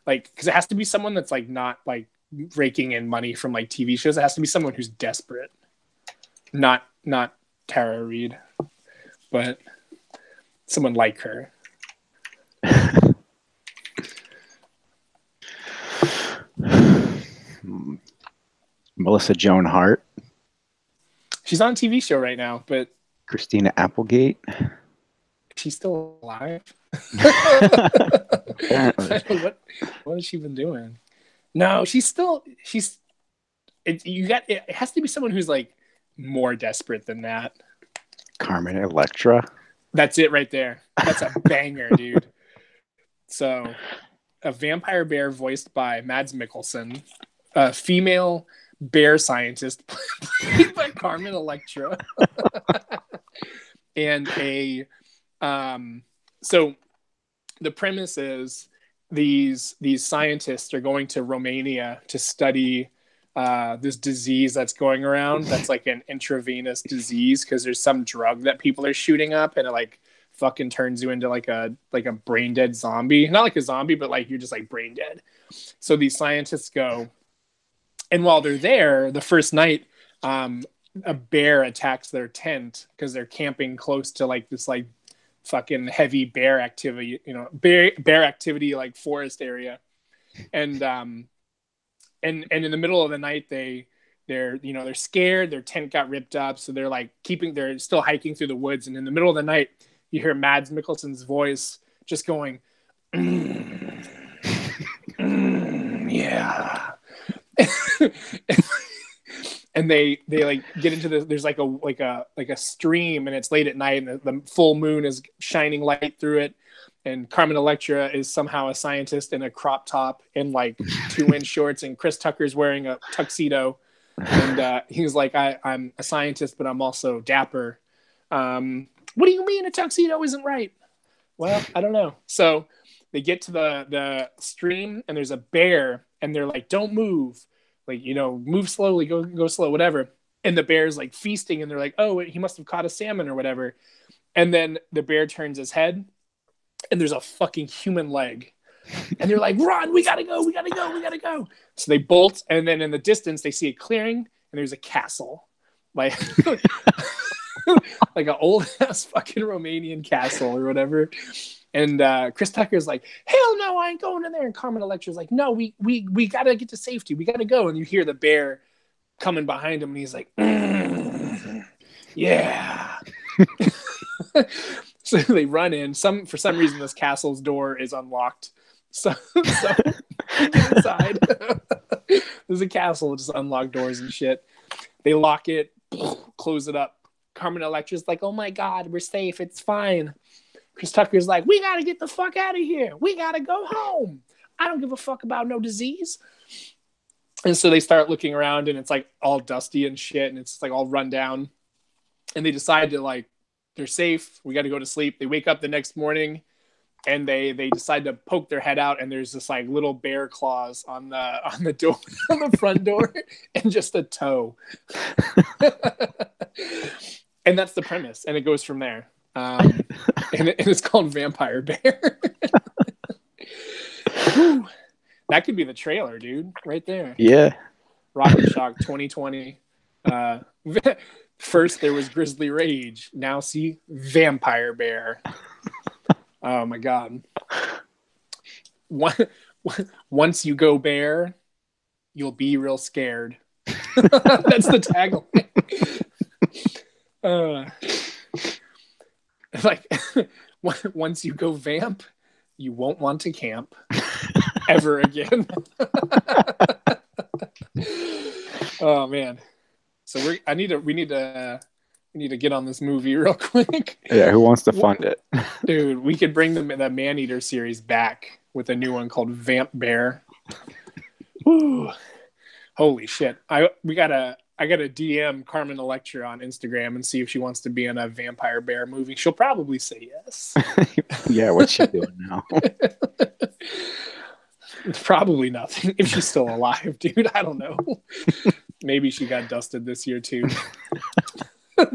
Speaker 2: Like, because it has to be someone that's like not like raking in money from like TV shows. It has to be someone who's desperate. Not Tara Reid, but someone like her.
Speaker 1: Melissa Joan Hart.
Speaker 2: She's on a TV show right now, but
Speaker 1: Christina Applegate.
Speaker 2: she's still alive.
Speaker 1: Apparently.
Speaker 2: What has she been doing? No, it has to be someone who's like more desperate than that.
Speaker 1: Carmen Electra.
Speaker 2: That's it right there. That's a banger, dude. So, a vampire bear voiced by Mads Mikkelsen, a female bear scientist played by Carmen Electra, and so the premise is these scientists are going to Romania to study this disease that's going around. That's like an intravenous disease because there's some drug that people are shooting up, and it like fucking turns you into like a brain dead zombie. Not like a zombie, but like you're just like brain dead. So these scientists go, and while they're there, the first night, a bear attacks their tent because they're camping close to like this like fucking heavy bear activity, bear activity like forest area, and in the middle of the night they're scared. Their tent got ripped up, so they're still hiking through the woods, and in the middle of the night you hear Mads Mikkelsen's voice just going, yeah. And they like get into there's like a stream, and it's late at night, and the full moon is shining light through it, and Carmen Electra is somehow a scientist in a crop top and like 2-inch shorts, and Chris Tucker's wearing a tuxedo, and he's like, I'm a scientist, but I'm also dapper. What do you mean a tuxedo isn't right? Well, I don't know. So they get to the stream, and there's a bear, and they're like, don't move, like, move slowly, go slow, whatever. And the bear's like feasting, and they're like, oh, he must have caught a salmon or whatever. And then the bear turns his head, and there's a fucking human leg, and they're like, run, we gotta go. So they bolt, and then in the distance they see a clearing, and there's a castle, like like an old ass fucking Romanian castle or whatever. And Chris Tucker's like, hell no, I ain't going in there. And Carmen Electra's like, no, we gotta get to safety, we gotta go. And you hear the bear coming behind him, and he's like, yeah. So they run in. For some reason this castle's door is unlocked. So they get inside. There's a castle with just unlocked doors and shit. They lock it, close it up. Carmen Electra's like, oh my god, we're safe, it's fine. Chris Tucker's like, we gotta get the fuck out of here, we gotta go home, I don't give a fuck about no disease. And so they start looking around, and it's like all dusty and shit, and it's like all run down, and they decide to like, they're safe, we gotta go to sleep. They wake up the next morning, and they decide to poke their head out, and there's this like little bear claws on the door, on the front door, and just a toe. And that's the premise, and it goes from there. and it's called Vampire Bear. Whew. That could be the trailer, dude, right there.
Speaker 1: Yeah.
Speaker 2: Rocket Shock 2020. First there was Grizzly Rage. Now see Vampire Bear. Oh my god. Once you go bear, you'll be real scared. That's the tagline. Like once you go vamp, you won't want to camp ever again. Oh man. So we need to get on this movie real quick.
Speaker 1: Yeah, who wants to fund it?
Speaker 2: Dude, we could bring the Man-Eater series back with a new one called Vamp Bear. Woo. Holy shit. I gotta DM Carmen Electra on Instagram and see if she wants to be in a Vampire Bear movie. She'll probably say yes.
Speaker 1: Yeah, what's she doing now?
Speaker 2: Probably nothing. If she's still alive, dude. I don't know. Maybe she got dusted this year too.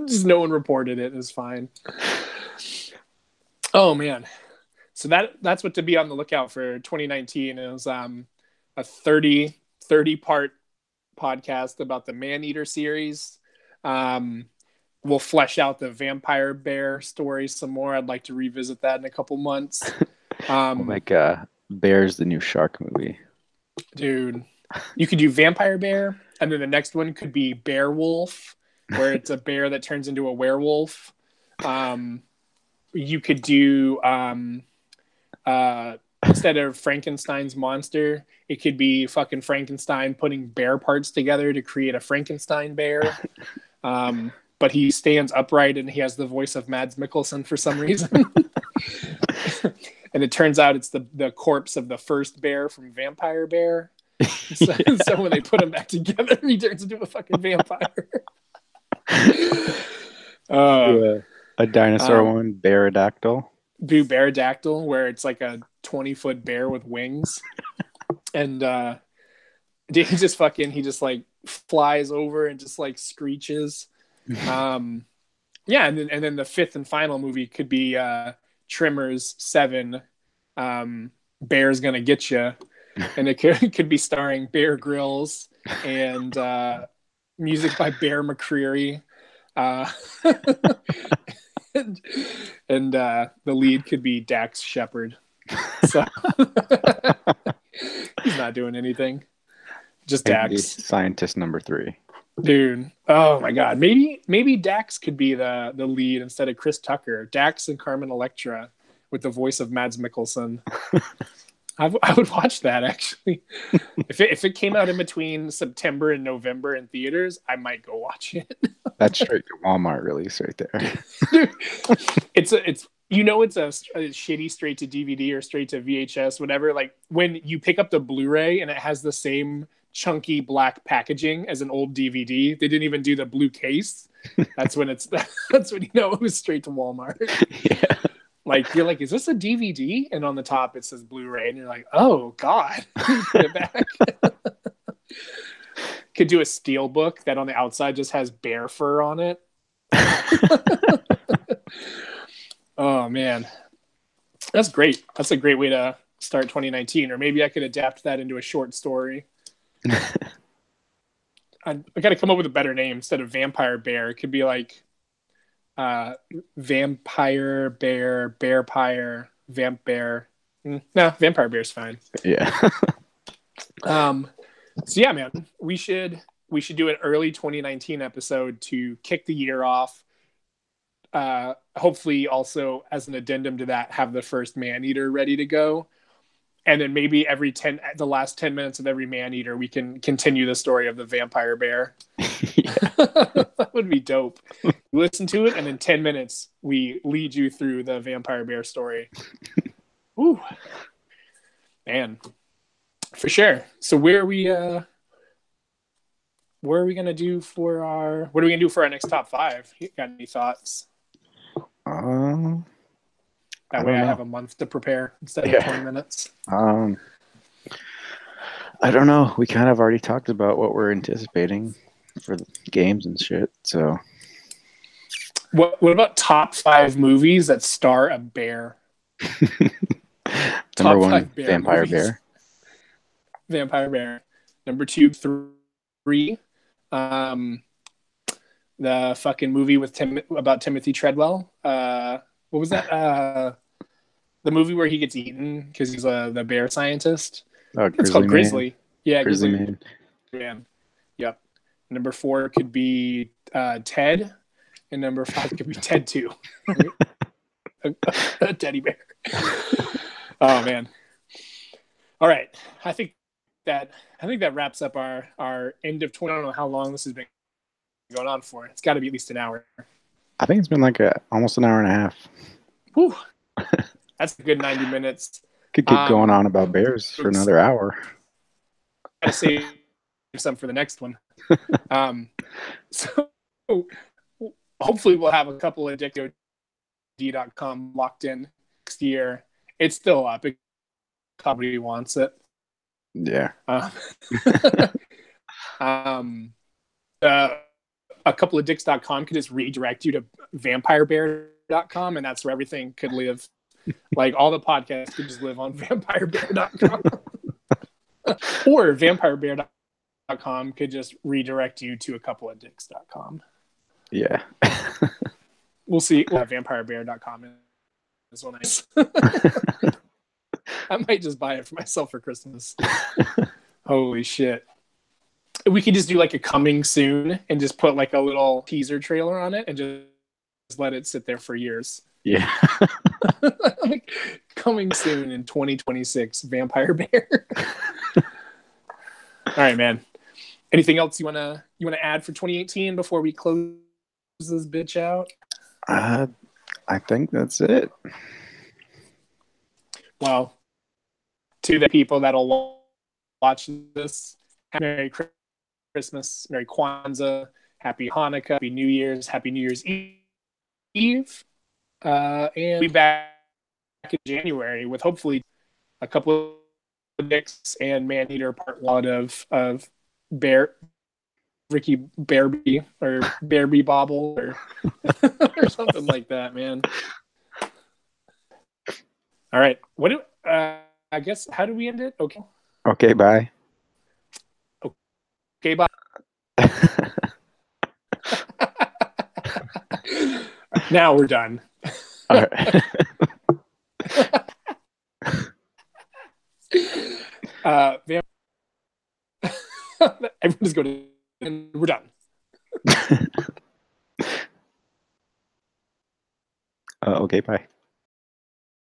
Speaker 2: Just no one reported it. It's fine. Oh man. So that's what to be on the lookout for 2019. It was a 30 part podcast about the Man-Eater series. We'll flesh out the Vampire Bear story some more. I'd like to revisit that in a couple months.
Speaker 1: Bear's the new shark movie.
Speaker 2: Dude, you could do Vampire Bear, and then the next one could be Bear Wolf, where it's a bear that turns into a werewolf. You could do instead of Frankenstein's monster, it could be fucking Frankenstein putting bear parts together to create a Frankenstein bear. But he stands upright and he has the voice of Mads Mikkelsen for some reason. And it turns out it's the corpse of the first bear from Vampire Bear. So when they put him back together, he turns into a fucking vampire.
Speaker 1: A dinosaur one, Bearodactyl.
Speaker 2: Do Bearodactyl, where it's like a 20-foot bear with wings. And he just like flies over and just like screeches. Yeah, and then the fifth and final movie could be Tremors 7, Bear's Gonna Get You, and it could be starring Bear Grylls and music by Bear McCreary, and the lead could be Dax Shepard. So he's not doing anything, just Dax.
Speaker 1: Scientist number 3.
Speaker 2: Dude, oh my god, maybe Dax could be the lead instead of Chris Tucker. Dax and Carmen Electra with the voice of Mads Mikkelsen. I would watch that actually. If it came out in between September and November in theaters, I might go watch it.
Speaker 1: That's straight to Walmart release right there.
Speaker 2: Dude, it's a shitty straight to DVD or straight to VHS, whatever. Like when you pick up the Blu-ray and it has the same chunky black packaging as an old DVD. They didn't even do the blue case. That's when you know it was straight to Walmart.
Speaker 1: Yeah.
Speaker 2: Like you're like, is this a DVD? And on the top it says Blu-ray, and you're like, oh god, put it back. Could do a steel book that on the outside just has bear fur on it. Oh man, that's great. That's a great way to start 2019. Or maybe I could adapt that into a short story. I got to come up with a better name instead of Vampire Bear. It could be like Vampire Bear, Bearpire, Vamp Bear. No, Vampire Bear's fine.
Speaker 1: Yeah.
Speaker 2: So yeah, man, we should do an early 2019 episode to kick the year off. Hopefully, also as an addendum to that, have the first Man-Eater ready to go. And then maybe the last 10 minutes of every Man-Eater, we can continue the story of the Vampire Bear. That would be dope. You listen to it, and in 10 minutes, we lead you through the Vampire Bear story. Ooh. Man. For sure. So what are we gonna do for our next top 5? You got any thoughts? That way I have a month to prepare instead of 20 minutes.
Speaker 1: I don't know. We kind of already talked about what we're anticipating for the games and shit. So
Speaker 2: What about top 5 movies that star a bear?
Speaker 1: Number
Speaker 2: Top
Speaker 1: one,
Speaker 2: 5 bear
Speaker 1: Vampire
Speaker 2: movies.
Speaker 1: Bear.
Speaker 2: Vampire Bear. Number 2, 3. The fucking movie with about Timothy Treadwell. What was that? The movie where he gets eaten because he's the bear scientist.
Speaker 1: Oh,
Speaker 2: It's called
Speaker 1: Grizzly Man.
Speaker 2: Grizzly. Yeah,
Speaker 1: Grizzly
Speaker 2: Grizzly
Speaker 1: Man.
Speaker 2: Man. Yep. Number 4 could be Ted, and number 5 could be Ted 2. A teddy bear. Oh man. All right. I think that wraps up our end of 20. I don't know how long this has been going on for. It's got to be at least an hour.
Speaker 1: I think it's been like almost an hour and a half.
Speaker 2: Whew. That's a good 90 minutes.
Speaker 1: Could keep going on about bears for another hour.
Speaker 2: Gotta save some for the next one. So hopefully we'll have a couple of ACOD.com locked in next year. It's still up. It probably wants it.
Speaker 1: Yeah.
Speaker 2: A couple of dicks.com could just redirect you to vampirebear.com, and that's where everything could live. Like all the podcasts could just live on vampirebear.com. Or vampirebear.com could just redirect you to a couple of dicks.com.
Speaker 1: Yeah.
Speaker 2: We'll see. Vampirebear.com is one nice. I might just buy it for myself for Christmas. Holy shit. We could just do like a coming soon and just put like a little teaser trailer on it and just let it sit there for years.
Speaker 1: Yeah.
Speaker 2: Like, coming soon in 2026, Vampire Bear. All right, man. Anything else you wanna add for 2018 before we close this bitch out?
Speaker 1: I think that's it.
Speaker 2: Well, to the people that'll watch this, Merry Christmas, Merry Kwanzaa, Happy Hanukkah, Happy New Year's, Happy New Year's Eve. And we'll be back in January with hopefully a couple of dicks and Maneater part 1 of Ricky Bearby or Bearby Bobble or or something like that, man. All right. I guess how do we end it? Okay.
Speaker 1: Okay, bye.
Speaker 2: Okay, bye. Now we're done.
Speaker 1: All right.
Speaker 2: Everyone just go to and we're done.
Speaker 1: Okay, bye.